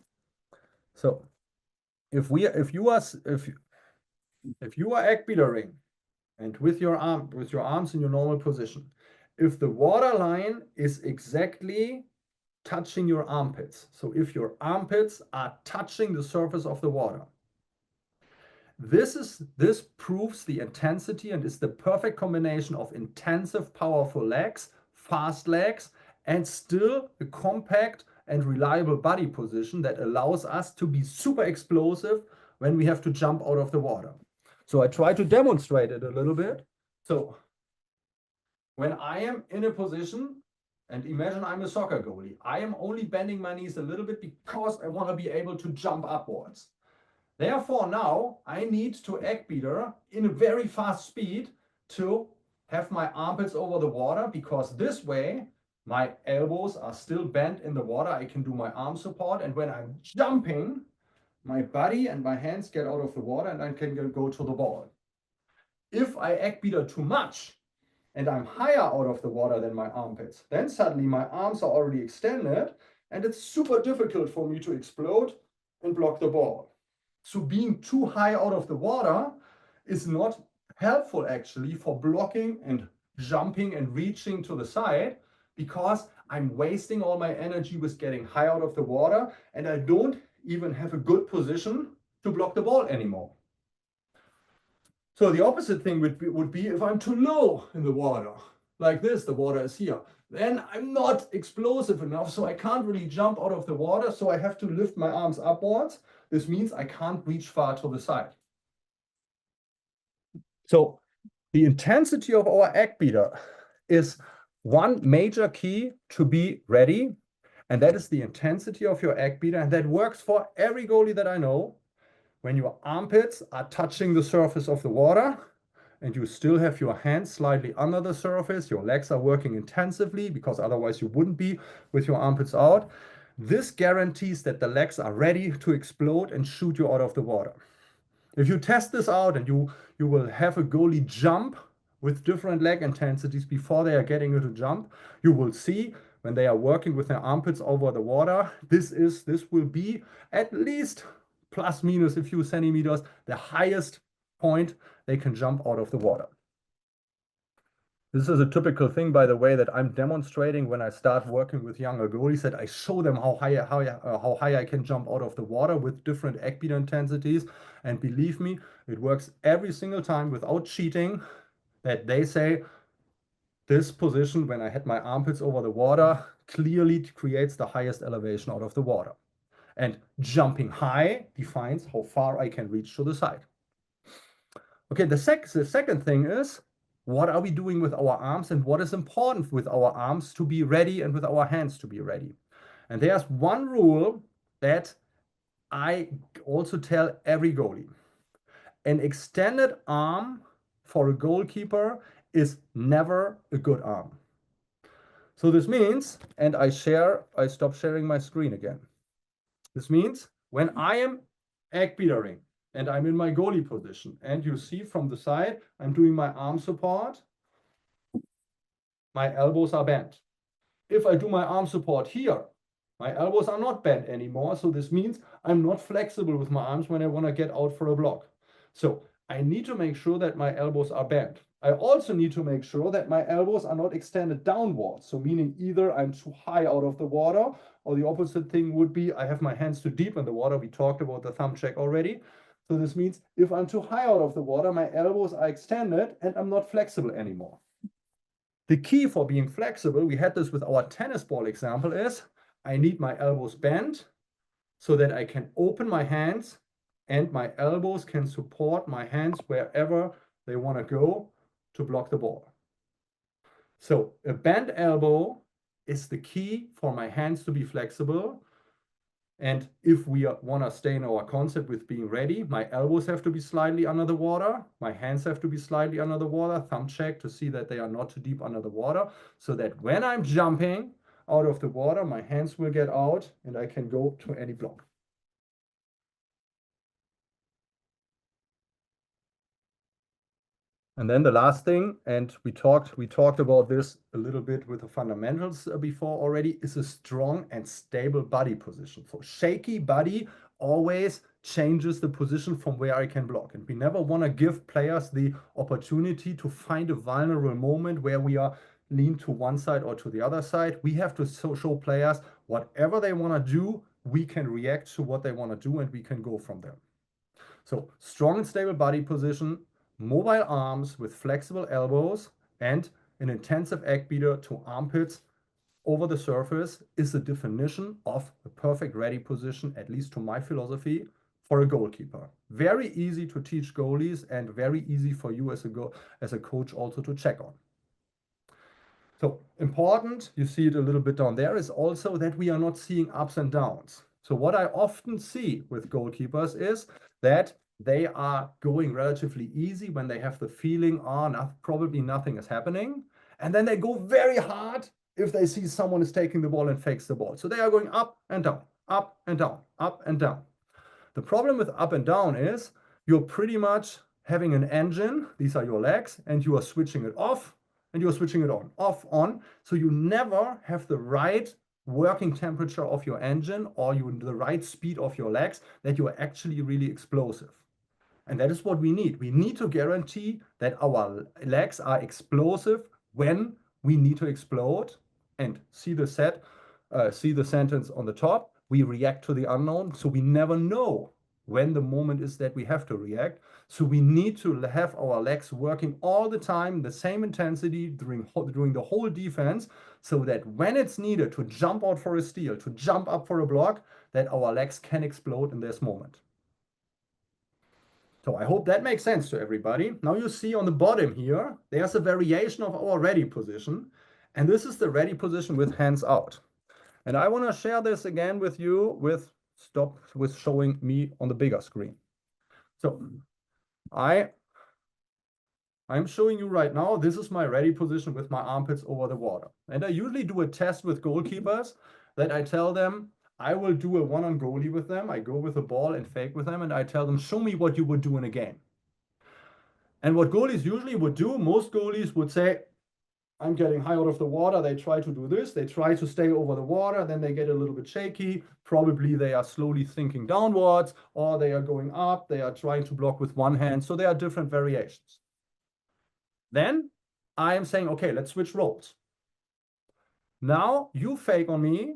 So if you are egg beatering and with your arms in your normal position, if the water line is exactly touching your armpits, so if your armpits are touching the surface of the water, this proves the intensity and is the perfect combination of intensive, powerful legs, fast legs, and still a compact and reliable body position that allows us to be super explosive when we have to jump out of the water. So I try to demonstrate it a little bit. So when I am in a position, and imagine I'm a soccer goalie, I am only bending my knees a little bit because I want to be able to jump upwards. Therefore, now I need to egg beater in a very fast speed to have my armpits over the water, because this way my elbows are still bent in the water. I can do my arm support, and when I'm jumping, my body and my hands get out of the water and I can go to the ball. If I egg beater too much and I'm higher out of the water than my armpits, then suddenly my arms are already extended and it's super difficult for me to explode and block the ball. So being too high out of the water is not helpful actually for blocking and jumping and reaching to the side, because I'm wasting all my energy with getting high out of the water and I don't even have a good position to block the ball anymore. So the opposite thing would be if I'm too low in the water, like this, the water is here, then I'm not explosive enough, so I can't really jump out of the water, so I have to lift my arms upwards. This means I can't reach far to the side. So the intensity of our egg beater is one major key to be ready, and that is the intensity of your egg beater, and that works for every goalie that I know. When your armpits are touching the surface of the water and you still have your hands slightly under the surface, your legs are working intensively, because otherwise you wouldn't be with your armpits out. This guarantees that the legs are ready to explode and shoot you out of the water. If you test this out and you will have a goalie jump with different leg intensities before they are getting to jump, you will see when they are working with their armpits over the water, this will be at least plus minus a few centimeters, the highest point they can jump out of the water. This is a typical thing, by the way, that I'm demonstrating when I start working with younger goalies, that I show them how high I can jump out of the water with different egg beater intensities. And believe me, it works every single time without cheating, that they say, this position when I had my armpits over the water clearly creates the highest elevation out of the water. And jumping high defines how far I can reach to the side. Okay, the second thing is, what are we doing with our arms and what is important with our arms to be ready and with our hands to be ready? And there's one rule that I also tell every goalie. An extended arm for a goalkeeper is never a good arm. So this means, and I stop sharing my screen again. This means when I am egg beatering and I'm in my goalie position, and you see from the side, I'm doing my arm support, my elbows are bent. If I do my arm support here, my elbows are not bent anymore. So this means I'm not flexible with my arms when I want to get out for a block. So I need to make sure that my elbows are bent. I also need to make sure that my elbows are not extended downwards. So meaning either I'm too high out of the water, or the opposite thing would be I have my hands too deep in the water. We talked about the thumb check already. So this means if I'm too high out of the water, my elbows are extended and I'm not flexible anymore. The key for being flexible, we had this with our tennis ball example, is I need my elbows bent so that I can open my hands and my elbows can support my hands wherever they want to go to block the ball. So a bent elbow is the key for my hands to be flexible. And if we want to stay in our concept with being ready, my elbows have to be slightly under the water. My hands have to be slightly under the water. Thumb check to see that they are not too deep under the water, so that when I'm jumping out of the water, my hands will get out and I can go to any block. And then the last thing, and we talked about this a little bit with the fundamentals before already, is a strong and stable body position. So shaky body always changes the position from where I can block. And we never want to give players the opportunity to find a vulnerable moment where we are lean to one side or to the other side. We have to show players whatever they want to do, we can react to what they want to do and we can go from there. So strong and stable body position, mobile arms with flexible elbows, and an intensive egg beater to armpits over the surface is the definition of a perfect ready position, at least to my philosophy, for a goalkeeper. Very easy to teach goalies and very easy for you as a coach also to check on. So important, you see it a little bit down there, is also that we are not seeing ups and downs. So what I often see with goalkeepers is that they are going relatively easy when they have the feeling, probably nothing is happening. And then they go very hard if they see someone is taking the ball and fakes the ball. So they are going up and down, up and down, up and down. The problem with up and down is you're pretty much having an engine, these are your legs, and you are switching it off and you're switching it on, off, on. So you never have the right working temperature of your engine or the right speed of your legs that you are actually really explosive. And that is what we need. We need to guarantee that our legs are explosive when we need to explode. And see the sentence on the top. We react to the unknown. So we never know when the moment is that we have to react. So we need to have our legs working all the time, the same intensity during the whole defense, so that when it's needed to jump out for a steal, to jump up for a block, that our legs can explode in this moment. So I hope that makes sense to everybody. Now you see on the bottom here, there's a variation of our ready position. And this is the ready position with hands out. And I want to share this again with you with showing me on the bigger screen. So I'm showing you right now, this is my ready position with my armpits over the water. And I usually do a test with goalkeepers that I tell them, I will do a one-on goalie with them. I go with a ball and fake with them, and I tell them, show me what you would do in a game. And what goalies usually would do, most goalies would say, I'm getting high out of the water. They try to do this. They try to stay over the water. Then they get a little bit shaky. Probably they are slowly sinking downwards, or they are going up. They are trying to block with one hand. So there are different variations. Then I am saying, okay, let's switch roles. Now you fake on me,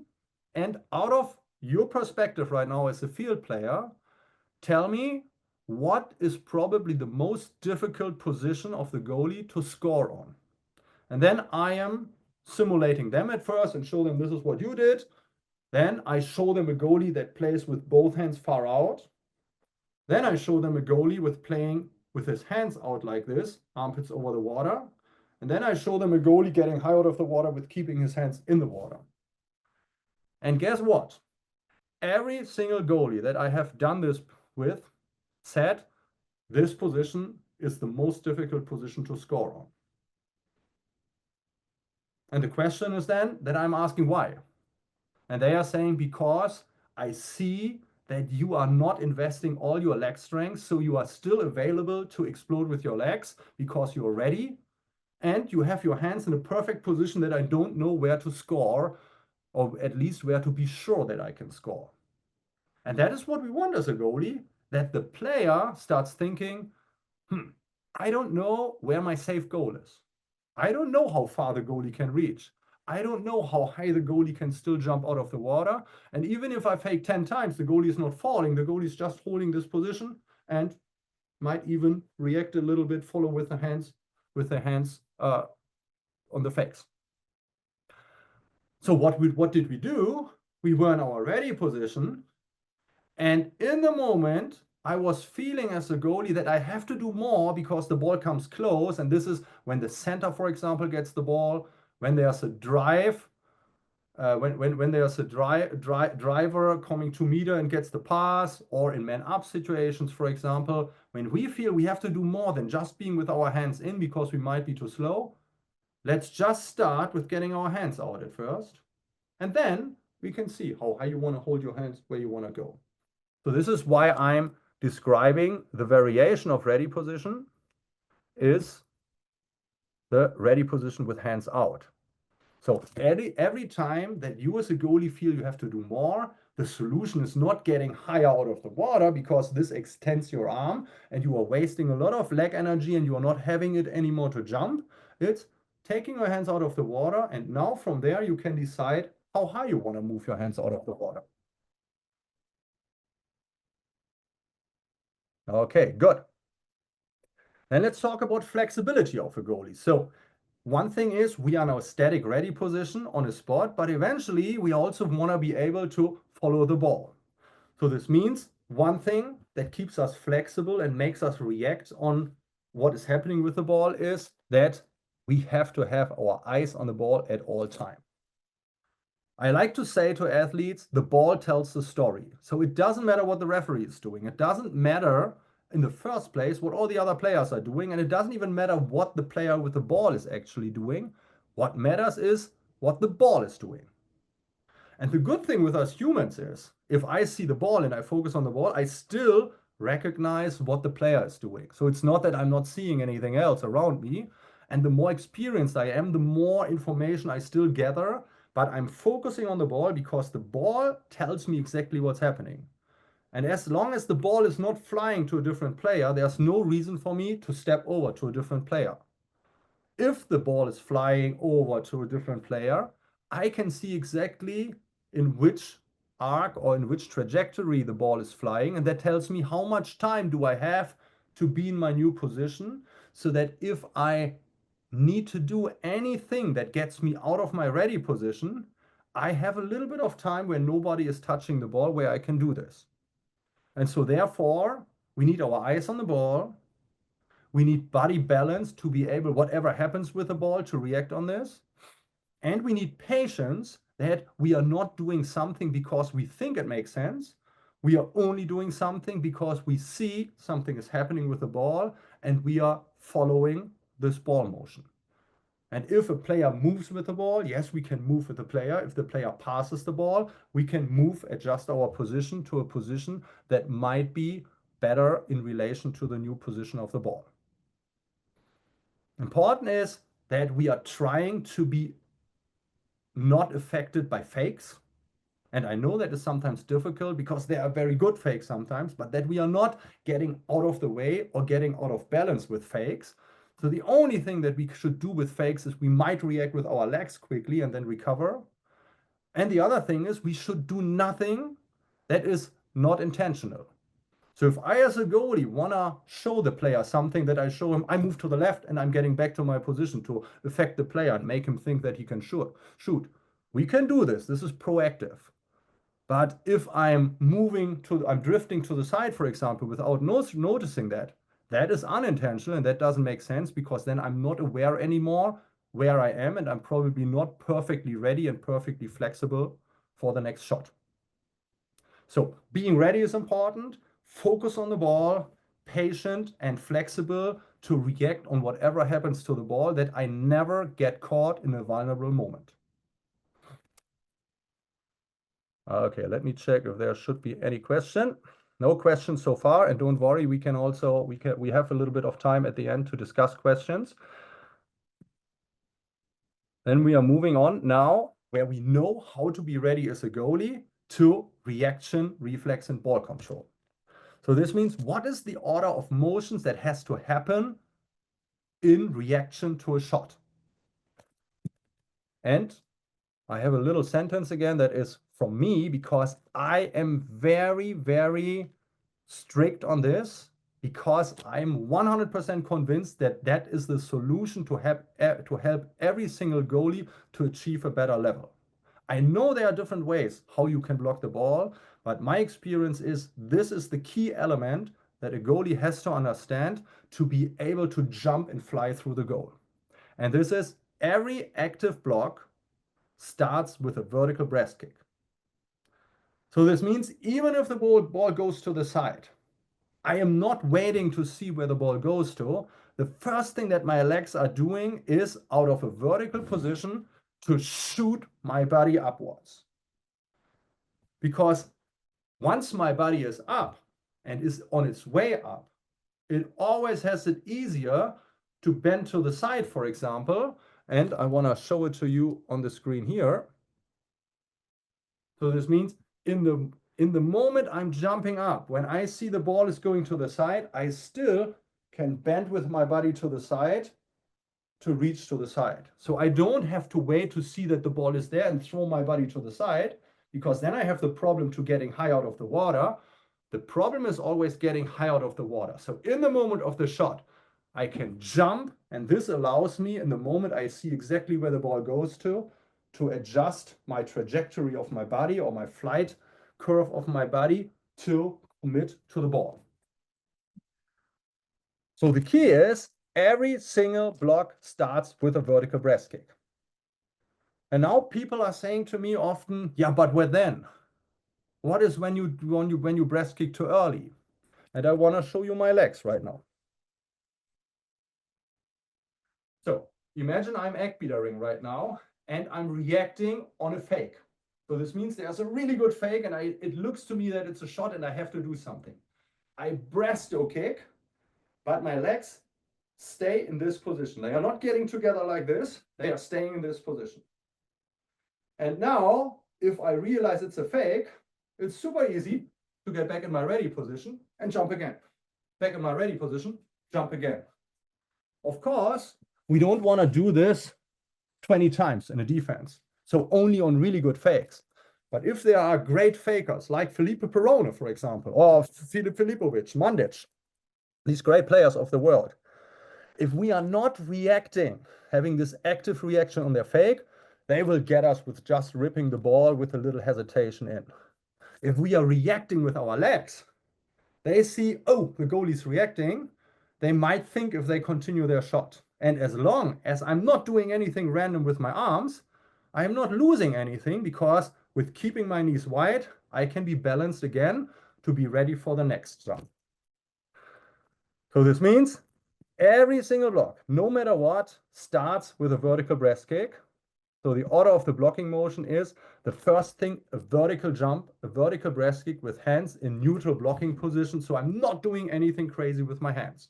and out of your perspective right now as a field player, tell me what is probably the most difficult position of the goalie to score on. And then I am simulating them at first and show them this is what you did. Then I show them a goalie that plays with both hands far out. Then I show them a goalie with playing with his hands out like this, armpits over the water. And then I show them a goalie getting high out of the water with keeping his hands in the water. And guess what? Every single goalie that I have done this with said this position is the most difficult position to score on. And the question is then that I'm asking why. And they are saying, because I see that you are not investing all your leg strength, so you are still available to explode with your legs because you're ready and you have your hands in a perfect position that I don't know where to score, or at least where to be sure that I can score. And that is what we want as a goalie, that the player starts thinking, I don't know where my safe goal is. I don't know how far the goalie can reach. I don't know how high the goalie can still jump out of the water. And even if I fake 10 times, the goalie is not falling. The goalie is just holding this position and might even react a little bit, follow with the hands on the fakes. So what did we do? We were in our ready position. And in the moment, I was feeling as a goalie that I have to do more because the ball comes close. And this is when the center, for example, gets the ball, when there's a drive, when there's a driver coming to meter and gets the pass, or in man-up situations, for example, when we feel we have to do more than just being with our hands in because we might be too slow, let's just start with getting our hands out at first. And then we can see how high you want to hold your hands, where you want to go. So this is why I'm describing the variation of ready position is the ready position with hands out. So every time that you as a goalie feel you have to do more, the solution is not getting higher out of the water because this extends your arm and you are wasting a lot of leg energy and you are not having it anymore to jump. It's taking your hands out of the water, and now from there you can decide how high you want to move your hands out of the water. Okay, good. Then let's talk about flexibility of a goalie. So one thing is we are in a static ready position on a spot, but eventually we also want to be able to follow the ball. So this means one thing that keeps us flexible and makes us react on what is happening with the ball is that we have to have our eyes on the ball at all time. I like to say to athletes, the ball tells the story. So it doesn't matter what the referee is doing. It doesn't matter in the first place what all the other players are doing. And it doesn't even matter what the player with the ball is actually doing. What matters is what the ball is doing. And the good thing with us humans is, if I see the ball and I focus on the ball, I still recognize what the player is doing. So it's not that I'm not seeing anything else around me. And the more experienced I am, the more information I still gather, but I'm focusing on the ball because the ball tells me exactly what's happening. And as long as the ball is not flying to a different player, there's no reason for me to step over to a different player. If the ball is flying over to a different player, I can see exactly in which arc or in which trajectory the ball is flying. And that tells me how much time do I have to be in my new position, so that if I need to do anything that gets me out of my ready position, I have a little bit of time where nobody is touching the ball where I can do this. And so therefore, we need our eyes on the ball. We need body balance to be able, whatever happens with the ball, to react on this. And we need patience that we are not doing something because we think it makes sense. We are only doing something because we see something is happening with the ball and we are following this ball motion. And if a player moves with the ball, yes, we can move with the player. If the player passes the ball, we can move, adjust our position to a position that might be better in relation to the new position of the ball. Important is that we are trying to be not affected by fakes. And I know that is sometimes difficult because they are very good fakes sometimes, but that we are not getting out of the way or getting out of balance with fakes. So the only thing that we should do with fakes is we might react with our legs quickly and then recover. And the other thing is we should do nothing that is not intentional. So if I, as a goalie, want to show the player something that I show him, I move to the left and I'm getting back to my position to affect the player and make him think that he can shoot. We can do this. This is proactive. But if I'm drifting to the side, for example, without noticing that, that is unintentional and that doesn't make sense, because then I'm not aware anymore where I am and I'm probably not perfectly ready and perfectly flexible for the next shot. So being ready is important. Focus on the ball, patient and flexible to react on whatever happens to the ball, that I never get caught in a vulnerable moment. Okay, let me check if there should be any question. No questions so far, and don't worry, we have a little bit of time at the end to discuss questions. Then we are moving on now, where we know how to be ready as a goalie, to reaction, reflex, and ball control. So this means, what is the order of motions that has to happen in reaction to a shot? And I have a little sentence again that is from me, because I am very, very strict on this, because I'm 100% convinced that that is the solution to help every single goalie to achieve a better level. I know there are different ways how you can block the ball, but my experience is this is the key element that a goalie has to understand to be able to jump and fly through the goal. And this is, every active block starts with a vertical breast kick. So this means even if the ball goes to the side, I am not waiting to see where the ball goes to. The first thing that my legs are doing is, out of a vertical position, to shoot my body upwards. Because once my body is up and is on its way up, it always has it easier to bend to the side, for example. And I want to show it to you on the screen here. So this means in the moment I'm jumping up, when I see the ball is going to the side, I still can bend with my body to the side to reach to the side. So I don't have to wait to see that the ball is there and throw my body to the side, because then I have the problem to getting high out of the water. The problem is always getting high out of the water. So in the moment of the shot, I can jump, and this allows me, in the moment I see exactly where the ball goes to adjust my trajectory of my body or my flight curve of my body to commit to the ball. So the key is every single block starts with a vertical breast kick. And now people are saying to me often, yeah, but what then? What is when you breast kick too early? And I want to show you my legs right now. So imagine I'm egg beatering right now and I'm reacting on a fake. So this means there's a really good fake and it looks to me that it's a shot and I have to do something. I breasto kick, but my legs stay in this position. They are not getting together like this. They are staying in this position. And now, if I realize it's a fake, it's super easy to get back in my ready position and jump again. Back in my ready position, jump again. Of course, we don't want to do this 20 times in a defense. So only on really good fakes. But if there are great fakers like Felipe Perone, for example, or Filip Filipovic, Mandic, these great players of the world, if we are not reacting, having this active reaction on their fake, they will get us with just ripping the ball with a little hesitation in. If we are reacting with our legs, they see, oh, the goalie's reacting, they might think if they continue their shot. And as long as I'm not doing anything random with my arms, I am not losing anything because with keeping my knees wide, I can be balanced again to be ready for the next jump. So this means every single block, no matter what, starts with a vertical breast kick. So the order of the blocking motion is the first thing, a vertical jump, a vertical breast kick with hands in neutral blocking position. So I'm not doing anything crazy with my hands.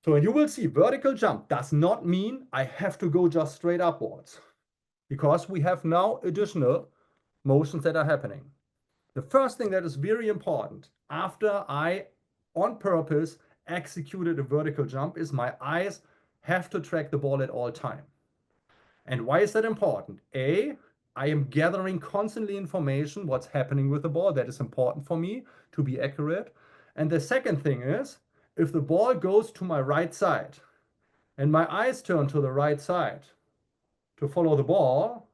So you will see vertical jump does not mean I have to go just straight upwards because we have now additional motions that are happening. The first thing that is very important after I, on purpose, executed a vertical jump is my eyes have to track the ball at all time. And why is that important? A, I am gathering constantly information, what's happening with the ball. That is important for me to be accurate. And the second thing is, if the ball goes to my right side and my eyes turn to the right side to follow the ball,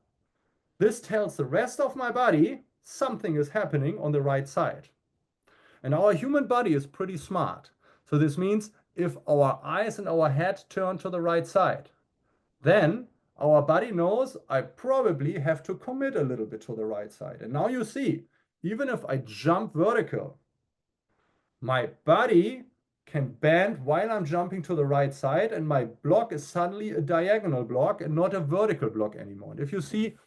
this tells the rest of my body something is happening on the right side. And our human body is pretty smart. So this means if our eyes and our head turn to the right side, then our body knows I probably have to commit a little bit to the right side. And now you see, even if I jump vertical, my body can bend while I'm jumping to the right side, and my block is suddenly a diagonal block and not a vertical block anymore. And if you see,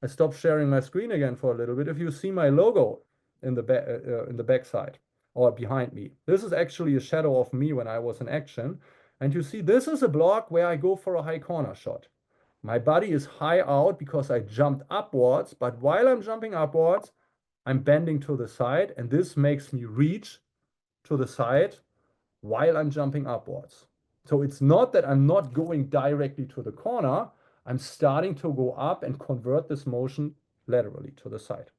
I stopped sharing my screen again for a little bit. If you see my logo in the back side or behind me, this is actually a shadow of me when I was in action. And you see, this is a block where I go for a high corner shot. My body is high out because I jumped upwards, but while I'm jumping upwards, I'm bending to the side, and this makes me reach to the side while I'm jumping upwards. So it's not that I'm not going directly to the corner, I'm starting to go up and convert this motion laterally to the side.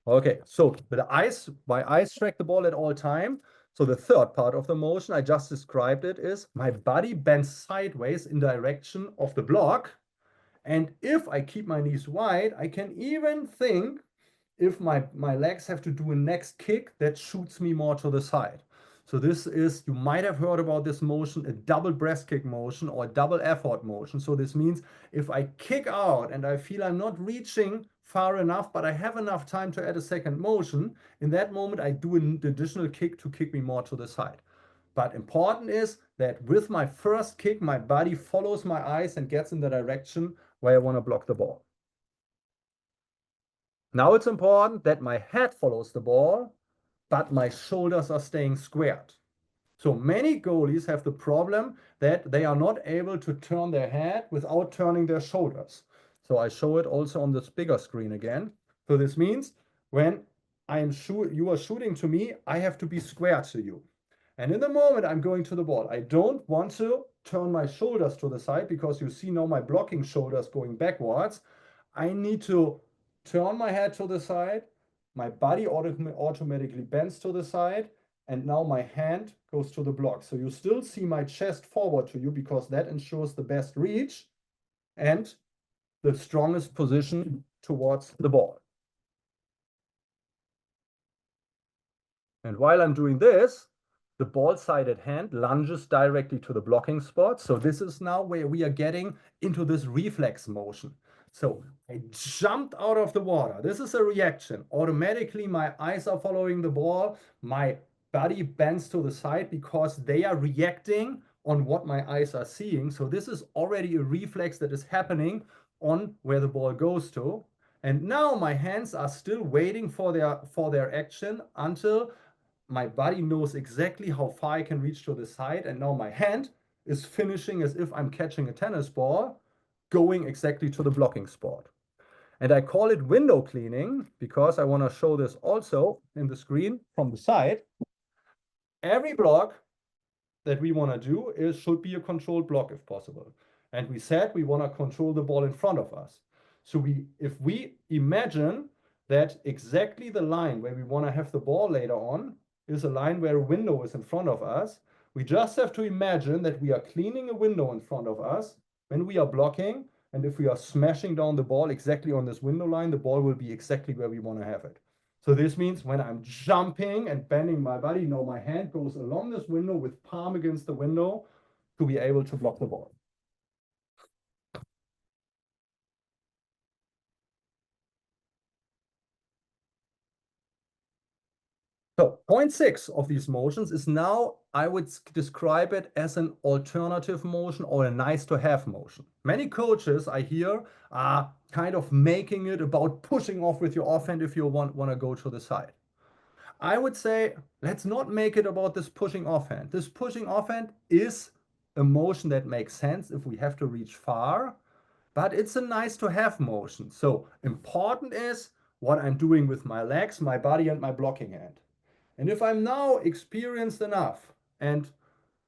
Okay, so my eyes track the ball at all time. So the third part of the motion, I just described it, is my body bends sideways in direction of the block. And if I keep my knees wide, I can even think if my legs have to do a next kick that shoots me more to the side. So this is, you might have heard about this motion, a double breast kick motion or a double effort motion. So this means if I kick out and I feel I'm not reaching far enough, but I have enough time to add a second motion, in that moment I do an additional kick to kick me more to the side. But important is that with my first kick, my body follows my eyes and gets in the direction where I want to block the ball. Now it's important that my head follows the ball, but my shoulders are staying squared. So many goalies have the problem that they are not able to turn their head without turning their shoulders. So I show it also on this bigger screen again. So this means when you are shooting to me, I have to be square to you. And in the moment I'm going to the ball, I don't want to turn my shoulders to the side because you see now my blocking shoulders going backwards. I need to turn my head to the side, my body automatically bends to the side, and now my hand goes to the block. So you still see my chest forward to you because that ensures the best reach and the strongest position towards the ball. And while I'm doing this, the ball-sided hand lunges directly to the blocking spot. So this is now where we are getting into this reflex motion. So I jumped out of the water. This is a reaction. Automatically, my eyes are following the ball. My body bends to the side because they are reacting on what my eyes are seeing. So this is already a reflex that is happening on where the ball goes to. And now my hands are still waiting for their action until my body knows exactly how far I can reach to the side, and now my hand is finishing as if I'm catching a tennis ball, going exactly to the blocking spot. And I call it window cleaning because I want to show this also in the screen from the side. Every block that we want to do should be a controlled block if possible. And we said we want to control the ball in front of us. So if we imagine that exactly the line where we want to have the ball later on is a line where a window is in front of us, we just have to imagine that we are cleaning a window in front of us when we are blocking, and if we are smashing down the ball exactly on this window line, the ball will be exactly where we want to have it. So this means when I'm jumping and bending my body, now my hand goes along this window with palm against the window to be able to block the ball. So point 6 of these motions is now, I would describe it as an alternative motion or a nice to have motion. Many coaches I hear are kind of making it about pushing off with your offhand if you want to go to the side. I would say, let's not make it about this pushing offhand. This pushing offhand is a motion that makes sense if we have to reach far, but it's a nice to have motion. So important is what I'm doing with my legs, my body, and my blocking hand. And if I'm now experienced enough and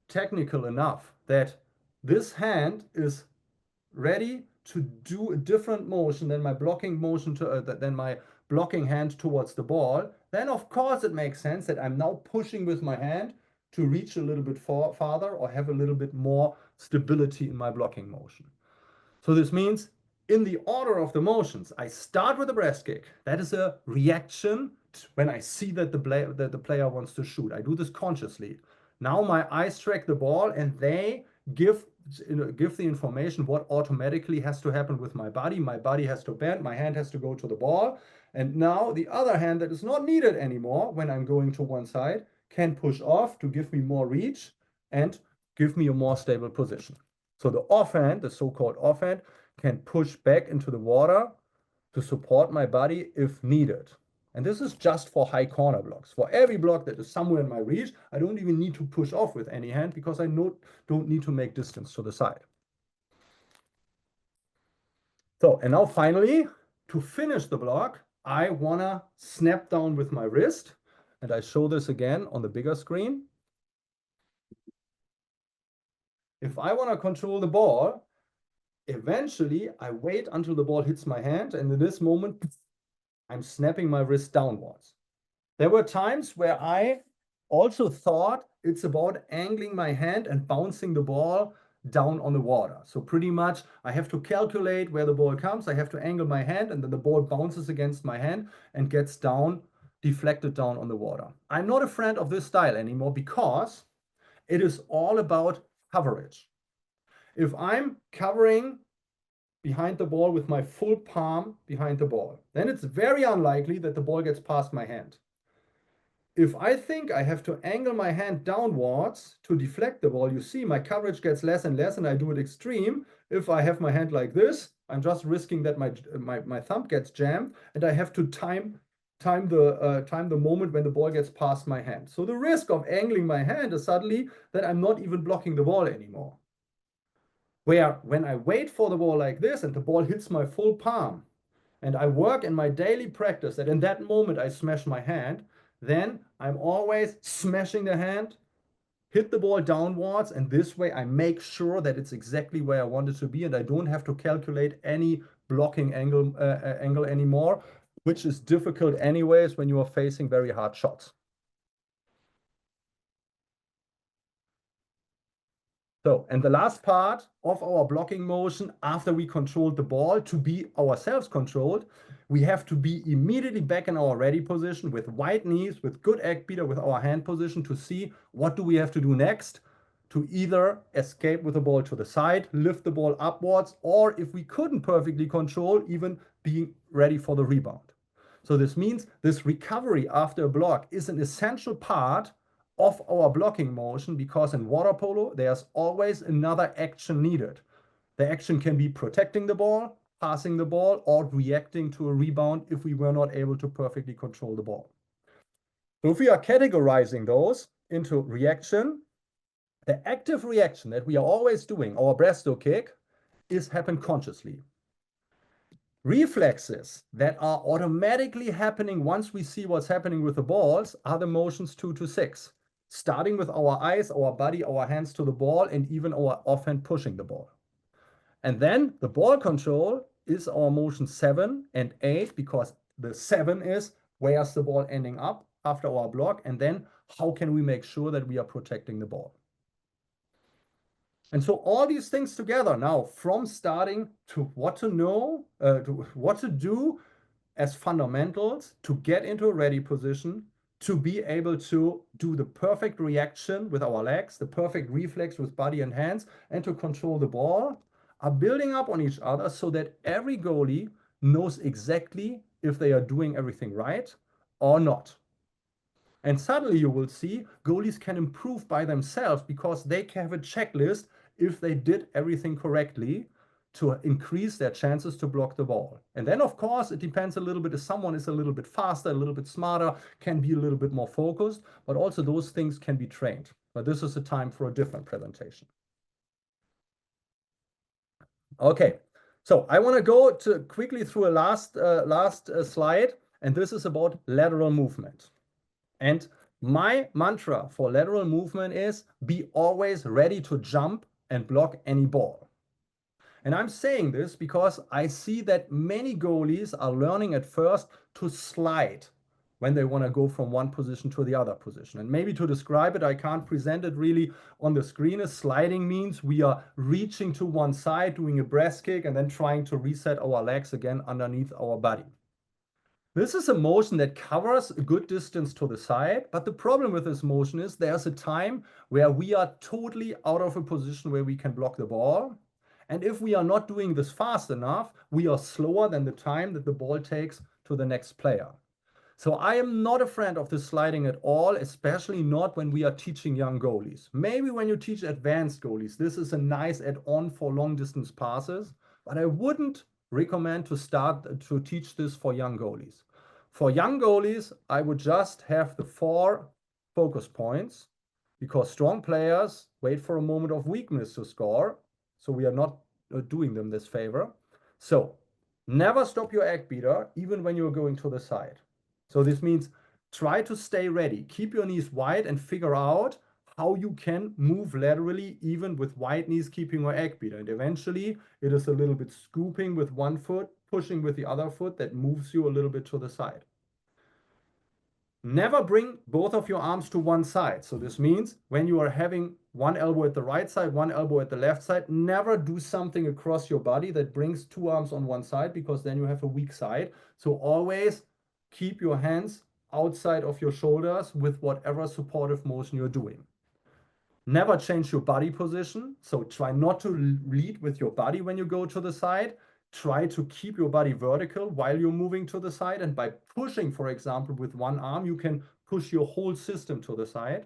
technical enough that this hand is ready to do a different motion than my blocking motion than my blocking hand towards the ball, then of course it makes sense that I'm now pushing with my hand to reach a little bit farther or have a little bit more stability in my blocking motion. So this means in the order of the motions, I start with a breast kick. That is a reaction when I see that the player wants to shoot. I do this consciously. Now my eyes track the ball and they give the information what automatically has to happen with my body. My body has to bend, my hand has to go to the ball. And now the other hand that is not needed anymore when I'm going to one side can push off to give me more reach and give me a more stable position. So the offhand, the so-called offhand, can push back into the water to support my body if needed. And this is just for high corner blocks. For every block that is somewhere in my reach, I don't even need to push off with any hand because I don't need to make distance to the side. So, and now finally, to finish the block, I wanna snap down with my wrist. And I show this again on the bigger screen. If I wanna control the ball, eventually I wait until the ball hits my hand, and in this moment, I'm snapping my wrist downwards. There were times where I also thought it's about angling my hand and bouncing the ball down on the water. So pretty much I have to calculate where the ball comes. I have to angle my hand and then the ball bounces against my hand and gets down, deflected down on the water. I'm not a friend of this style anymore because it is all about coverage. If I'm covering behind the ball with my full palm behind the ball, then it's very unlikely that the ball gets past my hand. If I think I have to angle my hand downwards to deflect the ball, you see my coverage gets less and less and I do it extreme. If I have my hand like this, I'm just risking that my thumb gets jammed and I have to time the moment when the ball gets past my hand. So the risk of angling my hand is suddenly that I'm not even blocking the ball anymore. Where when I wait for the ball like this and the ball hits my full palm and I work in my daily practice that in that moment I smash my hand, then I'm always smashing the hand, hit the ball downwards, and this way I make sure that it's exactly where I want it to be and I don't have to calculate any blocking angle anymore. which is difficult anyways when you are facing very hard shots. So, and the last part of our blocking motion, after we controlled the ball to be ourselves controlled, we have to be immediately back in our ready position with wide knees, with good egg beater, with our hand position to see what do we have to do next to either escape with the ball to the side, lift the ball upwards, or if we couldn't perfectly control, even being ready for the rebound. So this means this recovery after a block is an essential part of our blocking motion, because in water polo, there's always another action needed. The action can be protecting the ball, passing the ball, or reacting to a rebound if we were not able to perfectly control the ball. So if we are categorizing those into reaction, the active reaction that we are always doing, our breaststroke kick, is happen consciously. Reflexes that are automatically happening once we see what's happening with the balls are the motions 2 to 6, starting with our eyes, our body, our hands to the ball, and even our offhand pushing the ball. And then the ball control is our motion 7 and 8, because the 7 is where's the ball ending up after our block, and then how can we make sure that we are protecting the ball. And so all these things together now, from starting to what to know, to what to do as fundamentals to get into a ready position, to be able to do the perfect reaction with our legs, the perfect reflex with body and hands, and to control the ball, are building up on each other so that every goalie knows exactly if they are doing everything right or not. And suddenly you will see goalies can improve by themselves because they can have a checklist if they did everything correctly to increase their chances to block the ball. And then, of course, it depends a little bit if someone is a little bit faster, a little bit smarter, can be a little bit more focused, but also those things can be trained. But this is a time for a different presentation. Okay, so I want to go quickly through a last slide, and this is about lateral movement. And my mantra for lateral movement is be always ready to jump and block any ball. And I'm saying this because I see that many goalies are learning at first to slide when they want to go from one position to the other position. And maybe to describe it, I can't present it really on the screen. As sliding means we are reaching to one side, doing a breast kick, and then trying to reset our legs again underneath our body. This is a motion that covers a good distance to the side, but the problem with this motion is there's a time where we are totally out of a position where we can block the ball. And if we are not doing this fast enough, we are slower than the time that the ball takes to the next player. So I am not a friend of this sliding at all, especially not when we are teaching young goalies. Maybe when you teach advanced goalies, this is a nice add-on for long distance passes, but I wouldn't recommend to start to teach this for young goalies. For young goalies, I would just have the 4 focus points, because strong players wait for a moment of weakness to score. So we are not doing them this favor. So never stop your egg beater, even when you're going to the side. So this means try to stay ready. Keep your knees wide and figure out how you can move laterally, even with wide knees, keeping your egg beater. And eventually it is a little bit scooping with one foot, pushing with the other foot that moves you a little bit to the side. Never bring both of your arms to one side. So this means when you are having one elbow at the right side, one elbow at the left side, never do something across your body that brings 2 arms on one side, because then you have a weak side. So always keep your hands outside of your shoulders with whatever supportive motion you're doing. Never change your body position. So try not to lead with your body when you go to the side. Try to keep your body vertical while you're moving to the side. And by pushing, for example, with one arm, you can push your whole system to the side.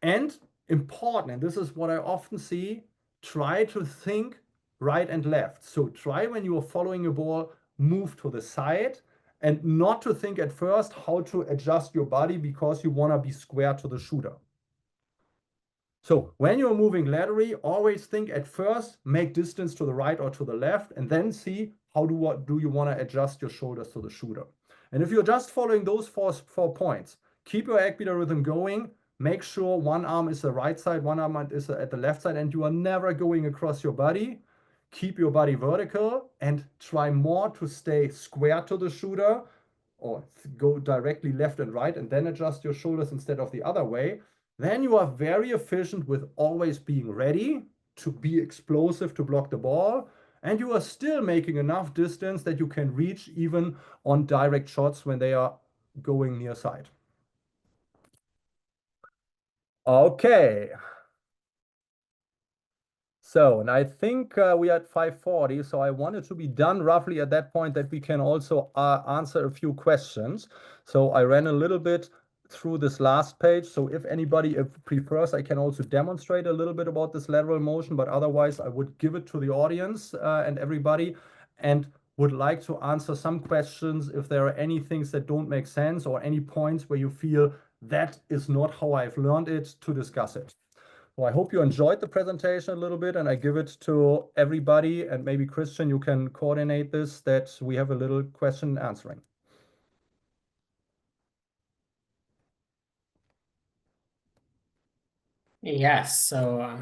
And important, and this is what I often see, try to think right and left. So try, when you are following a ball, move to the side, and not to think at first how to adjust your body because you want to be square to the shooter. So when you're moving laterally, always think at first, make distance to the right or to the left, and then see how do you want to adjust your shoulders to the shooter. And if you're just following those four points, keep your egg beater rhythm going. Make sure one arm is the right side, one arm is at the left side, and you are never going across your body. keep your body vertical and try more to stay square to the shooter, or go directly left and right and then adjust your shoulders instead of the other way, then you are very efficient with always being ready to be explosive to block the ball. And you are still making enough distance that you can reach even on direct shots when they are going near side. Okay. So, and I think we are at 5:40, so I wanted to be done roughly at that point that we can also answer a few questions. So I ran a little bit through this last page. So if anybody prefers, I can also demonstrate a little bit about this lateral motion, but otherwise I would give it to the audience and everybody, and would like to answer some questions if there are any things that don't make sense or any points where you feel that is not how I've learned it, to discuss it. Well, I hope you enjoyed the presentation a little bit, and I give it to everybody, and maybe Christian, you can coordinate this, that we have a little question answering. Yes, so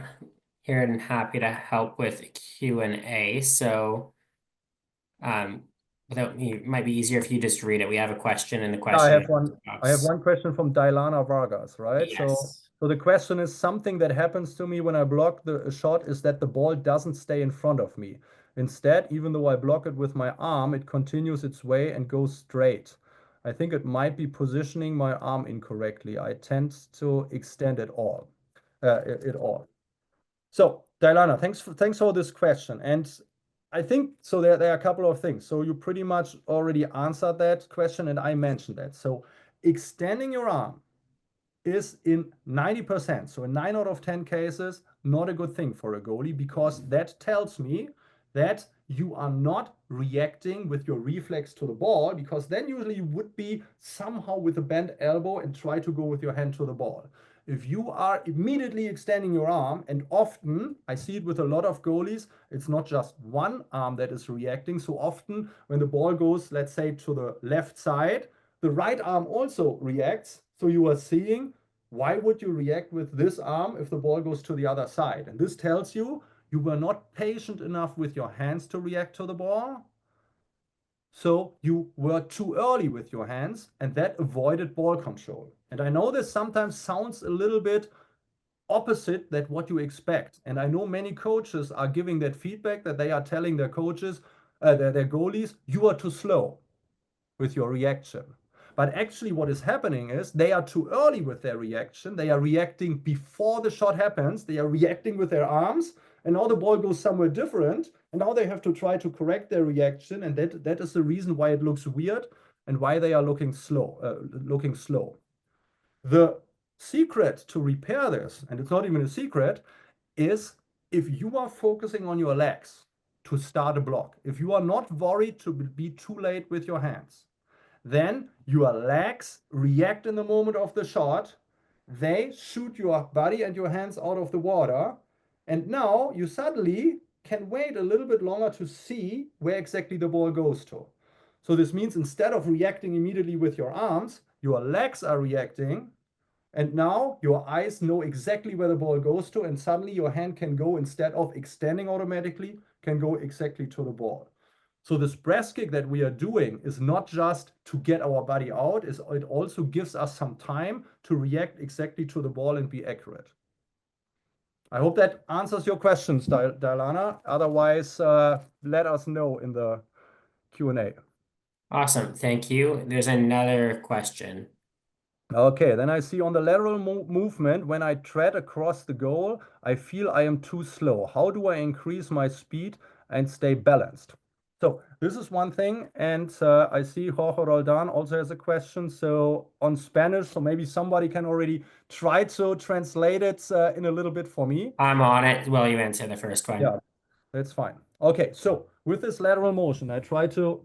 here and happy to help with Q&A. So it might be easier if you just read it. We have a question in the I question have one. I have box. one question from Dailana Vargas, right? Yes. So the question is, something that happens to me when I block the shot is that the ball doesn't stay in front of me. Instead, even though I block it with my arm, it continues its way and goes straight. I think it might be positioning my arm incorrectly. I tend to extend it all. So, Dailana, thanks for this question. And I think so there are a couple of things. So you pretty much already answered that question, and I mentioned that. So extending your arm is in 90%, so in 9 out of 10 cases, not a good thing for a goalie, because that tells me that you are not reacting with your reflex to the ball, because then usually you would be somehow with a bent elbow and try to go with your hand to the ball. If you are immediately extending your arm, and often I see it with a lot of goalies, it's not just one arm that is reacting. So often when the ball goes, let's say, to the left side, the right arm also reacts. So you are seeing, why would you react with this arm if the ball goes to the other side? And this tells you you were not patient enough with your hands to react to the ball. So you were too early with your hands, and that avoided ball control. And I know this sometimes sounds a little bit opposite that what you expect. And I know many coaches are giving that feedback, that they are telling their coaches, their goalies, you are too slow with your reaction. But actually what is happening is they are too early with their reaction. They are reacting before the shot happens. They are reacting with their arms, and now the ball goes somewhere different. And now they have to try to correct their reaction. And that is the reason why it looks weird and why they are looking slow. The secret to repair this, and it's not even a secret, is if you are focusing on your legs to start a block, if you are not worried to be too late with your hands, then your legs react in the moment of the shot. They shoot your body and your hands out of the water. And now you suddenly can wait a little bit longer to see where exactly the ball goes to. So this means instead of reacting immediately with your arms, your legs are reacting. And now your eyes know exactly where the ball goes to. And suddenly your hand can go, instead of extending automatically, can go exactly to the ball. So this breast kick that we are doing is not just to get our body out, it also gives us some time to react exactly to the ball and be accurate. I hope that answers your questions, Dailana. Otherwise, let us know in the Q&A. Awesome. Thank you. There's another question. Okay, then I see on the lateral movement, when I tread across the goal, I feel I am too slow. How do I increase my speed and stay balanced? So this is one thing, and I see Jorge Roldan also has a question. So on Spanish, so maybe somebody can already try to translate it in a little bit for me. I'm on it while you answer the first one. Yeah, that's fine. Okay, so with this lateral motion, I try to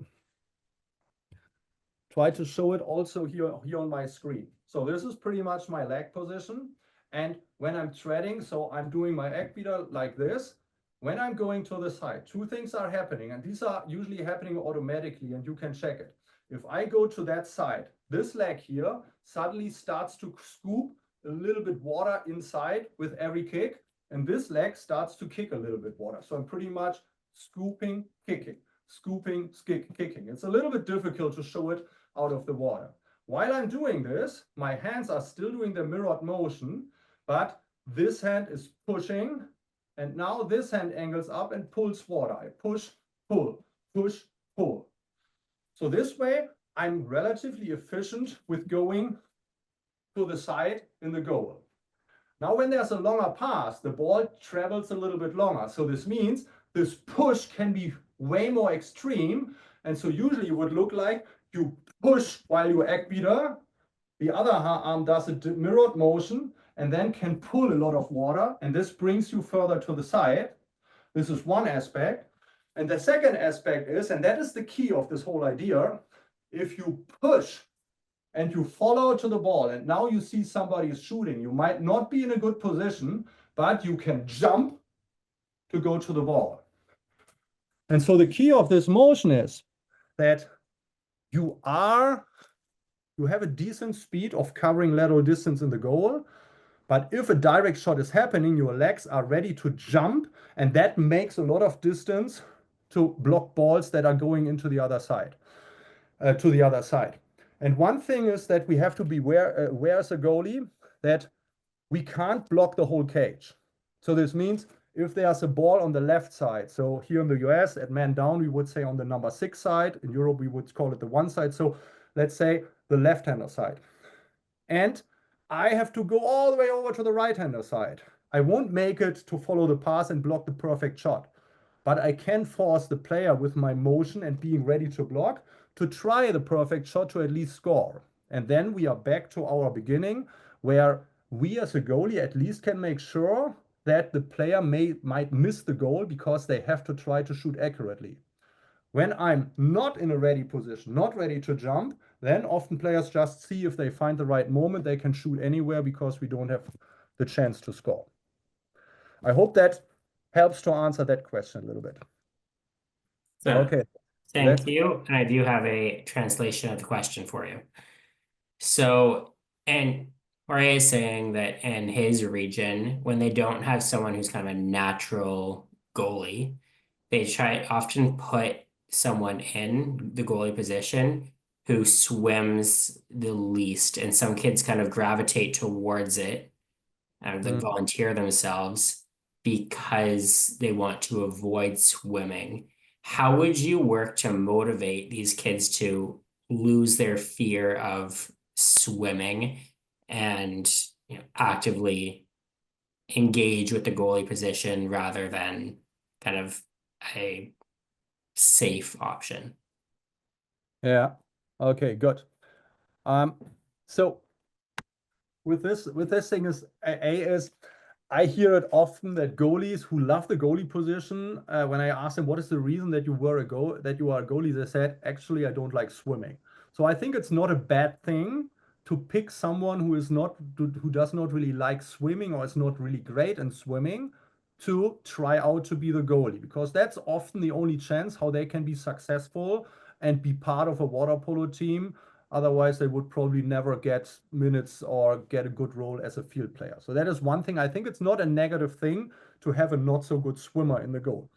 show it also here on my screen. So this is pretty much my leg position. And when I'm treading, so I'm doing my egg beater like this. When I'm going to the side, two things are happening, and these are usually happening automatically, and you can check it. If I go to that side, this leg here suddenly starts to scoop a little bit water inside with every kick, and this leg starts to kick a little bit water. So I'm pretty much scooping, kicking, scooping, kicking. It's a little bit difficult to show it out of the water. While I'm doing this, my hands are still doing the mirrored motion, but this hand is pushing, and now this hand angles up and pulls water. I push, pull, push, pull. So this way, I'm relatively efficient with going to the side in the goal. Now, when there's a longer pass, the ball travels a little bit longer. So this means this push can be way more extreme. And so usually it would look like you push while you Eckbeater, the other arm does a mirrored motion and then can pull a lot of water. And this brings you further to the side. This is one aspect. And the second aspect is, and that is the key of this whole idea, if you push and you follow to the ball, and now you see somebody is shooting, you might not be in a good position, but you can jump to go to the ball. And so the key of this motion is that you have a decent speed of covering lateral distance in the goal, but if a direct shot is happening, your legs are ready to jump, and that makes a lot of distance to block balls that are going into the other side, to the other side. And one thing is that we have to be aware as a goalie that we can't block the whole cage. So this means if there's a ball on the left side, so here in the US at man down, we would say on the number 6 side. In Europe, we would call it the 1 side. So let's say the left-hander side. And I have to go all the way over to the right-hander side. I won't make it to follow the pass and block the perfect shot, but I can force the player with my motion and being ready to block to try the perfect shot to at least score. And then we are back to our beginning where we as a goalie at least can make sure that the player might miss the goal because they have to try to shoot accurately. When I'm not in a ready position, not ready to jump, then often players just see if they find the right moment, they can shoot anywhere because we don't have the chance to score. I hope that helps to answer that question a little bit. So, okay. Thank you. And I do have a translation of the question for you. So, and Jorge is saying that in his region, when they don't have someone who's kind of a natural goalie, they often put someone in the goalie position who swims the least. And some kids kind of gravitate towards it and they volunteer themselves because they want to avoid swimming. How would you work to motivate these kids to lose their fear of swimming and actively engage with the goalie position rather than kind of a safe option? Yeah. Okay, good. So with this thing is I hear it often that goalies who love the goalie position, when I ask them what is the reason that you are a goalie, they said, actually, I don't like swimming. So I think it's not a bad thing to pick someone who does not really like swimming or is not really great in swimming to try out to be the goalie, because that's often the only chance how they can be successful and be part of a water polo team. Otherwise, they would probably never get minutes or get a good role as a field player. So that is one thing. I think it's not a negative thing to have a not so good swimmer in the goal.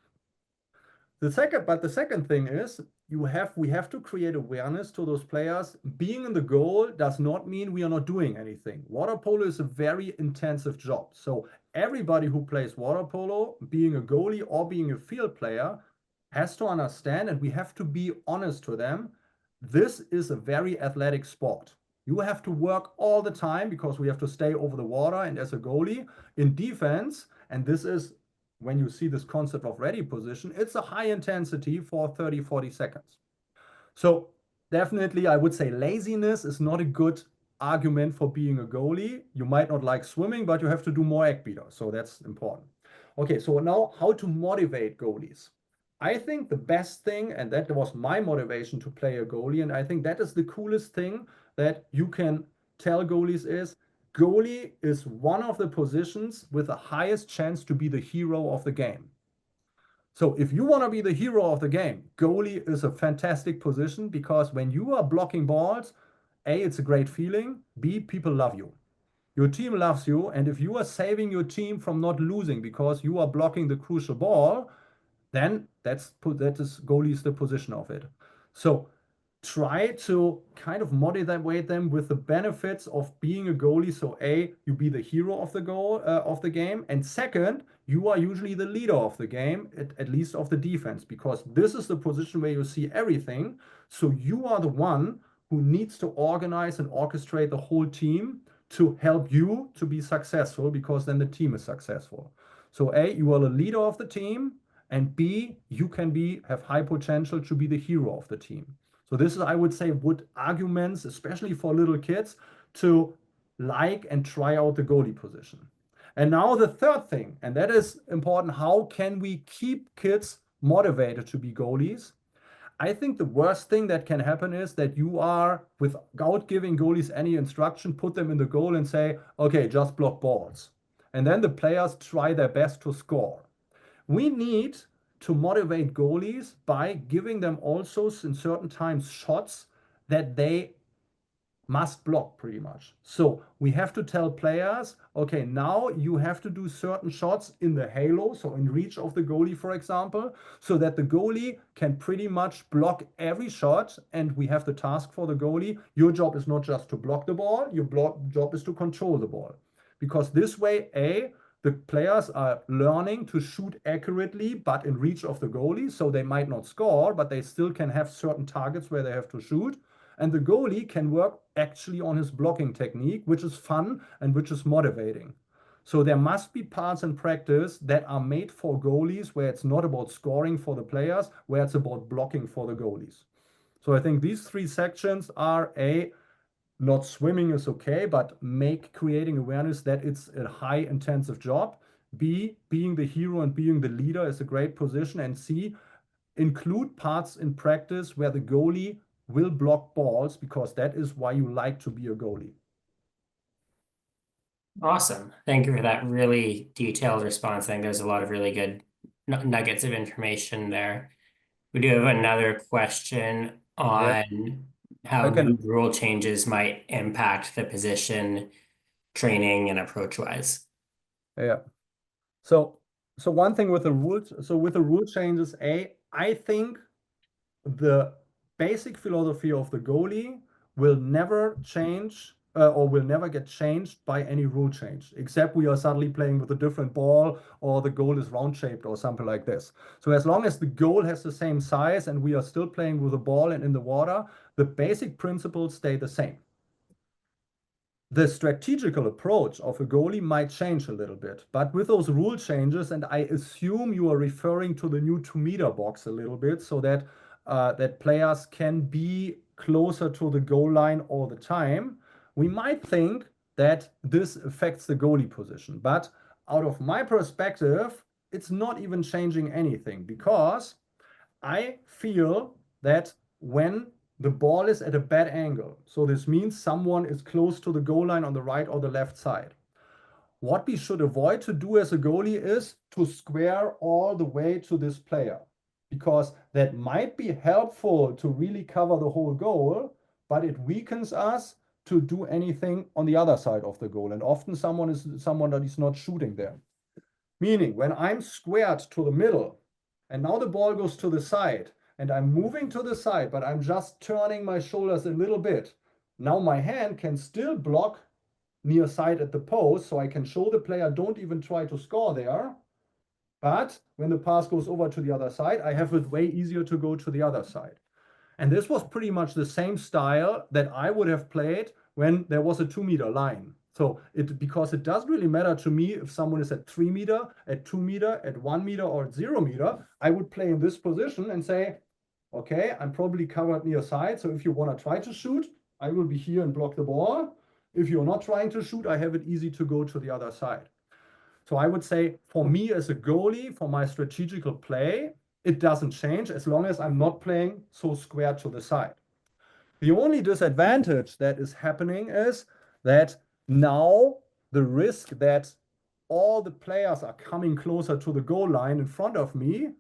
The second thing is we have to create awareness to those players. Being in the goal does not mean we are not doing anything. Water polo is a very intensive job. So everybody who plays water polo, being a goalie or being a field player, has to understand, and we have to be honest to them, this is a very athletic sport. You have to work all the time because we have to stay over the water, and as a goalie in defense, and this is when you see this concept of ready position, it's a high intensity for 30, 40 seconds. So definitely I would say laziness is not a good argument for being a goalie. You might not like swimming, but you have to do more Eckbeater. So that's important. Okay, so now how to motivate goalies. I think the best thing, and that was my motivation to play a goalie, and I think that is the coolest thing that you can tell goalies is, goalie is one of the positions with the highest chance to be the hero of the game. So if you want to be the hero of the game, goalie is a fantastic position because when you are blocking balls, A, it's a great feeling, B, people love you. Your team loves you, and if you are saving your team from not losing because you are blocking the crucial ball, then that is goalie is the position of it. So try to kind of motivate them with the benefits of being a goalie. So A, you be the hero of the goal of the game, and second, you are usually the leader of the game, at least of the defense, because this is the position where you see everything. So you are the one who needs to organize and orchestrate the whole team to help you to be successful, because then the team is successful. So A, you are the leader of the team, and B, you can have high potential to be the hero of the team. So this is, I would say, would arguments, especially for little kids, to like and try out the goalie position. And now the third thing, and that is important, how can we keep kids motivated to be goalies? I think the worst thing that can happen is that you are, without giving goalies any instruction, put them in the goal and say, okay, just block balls. And then the players try their best to score. We need to motivate goalies by giving them also in certain times shots that they must block pretty much. So we have to tell players, okay, now you have to do certain shots in the halo, so in reach of the goalie, for example, so that the goalie can pretty much block every shot. And we have the task for the goalie. Your job is not just to block the ball, your job is to control the ball. Because this way, the players are learning to shoot accurately, but in reach of the goalie, so they might not score, but they still can have certain targets where they have to shoot. And the goalie can work actually on his blocking technique, which is fun and which is motivating. So there must be parts in practice that are made for goalies where it's not about scoring for the players, where it's about blocking for the goalies. So I think these three sections are not swimming is okay, but creating awareness that it's a high intensive job. B, being the hero and being the leader is a great position. And C, include parts in practice where the goalie will block balls, because that is why you like to be a goalie. Awesome. Thank you for that really detailed response. I think there's a lot of really good nuggets of information there. We do have another question Yeah, on how I can. these rule changes might impact the position, training, and approach wise. Yeah. So one thing with the rules, so with the rule changes, I think the basic philosophy of the goalie will never change, or will never get changed by any rule change, except we are suddenly playing with a different ball, or the goal is round shaped or something like this. So as long as the goal has the same size and we are still playing with a ball and in the water, the basic principles stay the same. The strategical approach of a goalie might change a little bit, but with those rule changes, and I assume you are referring to the new 2-meter box a little bit, so that that players can be closer to the goal line all the time, we might think that this affects the goalie position. But out of my perspective, it's not even changing anything, because I feel that when the ball is at a bad angle, so this means someone is close to the goal line on the right or the left side, what we should avoid to do as a goalie is to square all the way to this player, because that might be helpful to really cover the whole goal, but it weakens us to do anything on the other side of the goal. And often someone that is not shooting there. Meaning, when I'm squared to the middle, and now the ball goes to the side, and I'm moving to the side, but I'm just turning my shoulders a little bit. Now my hand can still block near side at the post, so I can show the player, don't even try to score there. But when the pass goes over to the other side, I have it way easier to go to the other side. And this was pretty much the same style that I would have played when there was a 2-meter line. So because it doesn't really matter to me if someone is at 3 meter, at 2 meter, at 1 meter, or at 0 meter, I would play in this position and say, okay, I'm probably covered near side. So if you want to try to shoot, I will be here and block the ball. If you're not trying to shoot, I have it easy to go to the other side. So I would say for me as a goalie, for my strategical play, it doesn't change as long as I'm not playing so square to the side. The only disadvantage that is happening is that now the risk that all the players are coming closer to the goal line in front of me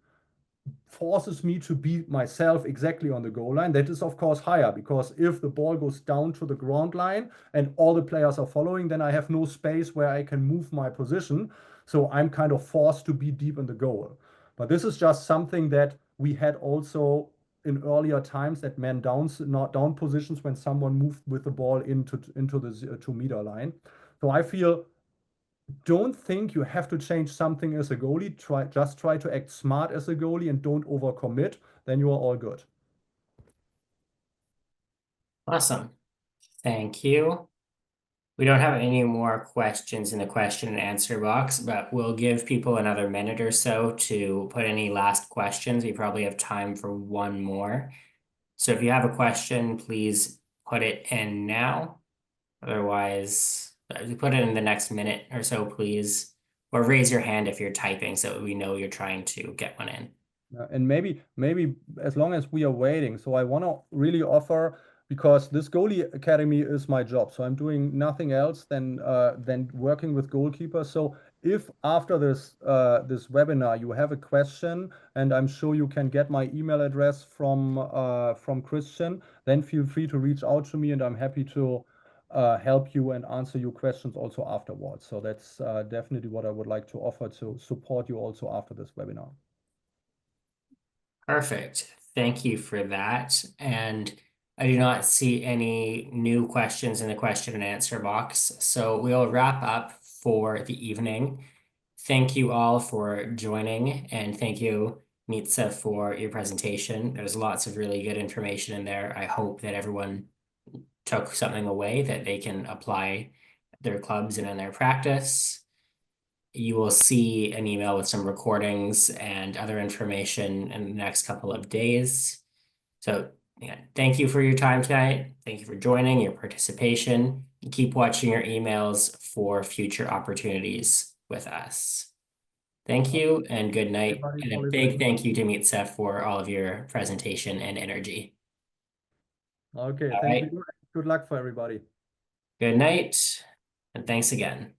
forces me to be myself exactly on the goal line. That is, of course, higher, because if the ball goes down to the ground line and all the players are following, then I have no space where I can move my position. So I'm kind of forced to be deep in the goal. But this is just something that we had also in earlier times at man downs, not down positions when someone moved with the ball into the 2 meter line. So I feel don't think you have to change something as a goalie. Just try to act smart as a goalie and don't overcommit. Then you are all good. Awesome. Thank you. We don't have any more questions in the question and answer box, but we'll give people another minute or so to put any last questions. We probably have time for one more. So if you have a question, please put it in now. Otherwise, put it in the next minute or so, please. Or raise your hand if you're typing so we know you're trying to get one in. And maybe as long as we are waiting, so I want to really offer, because this goalie academy is my job, so I'm doing nothing else than working with goalkeepers. So if after this webinar you have a question, and I'm sure you can get my email address from Christian, then feel free to reach out to me, and I'm happy to help you and answer your questions also afterwards. So that's definitely what I would like to offer to support you also after this webinar. Perfect. Thank you for that. And I do not see any new questions in the question and answer box. So we'll wrap up for the evening. Thank you all for joining, and thank you, Mitza, for your presentation. There's lots of really good information in there. I hope that everyone took something away that they can apply their clubs and in their practice. You will see an email with some recordings and other information in the next couple of days. So yeah, thank you for your time tonight. Thank you for joining, your participation. Keep watching your emails for future opportunities with us. Thank you and good night. Everybody And for a big listening. thank you to Mitza for all of your presentation and energy. Okay, All thank right. you. Good luck for everybody. Good night, and thanks again.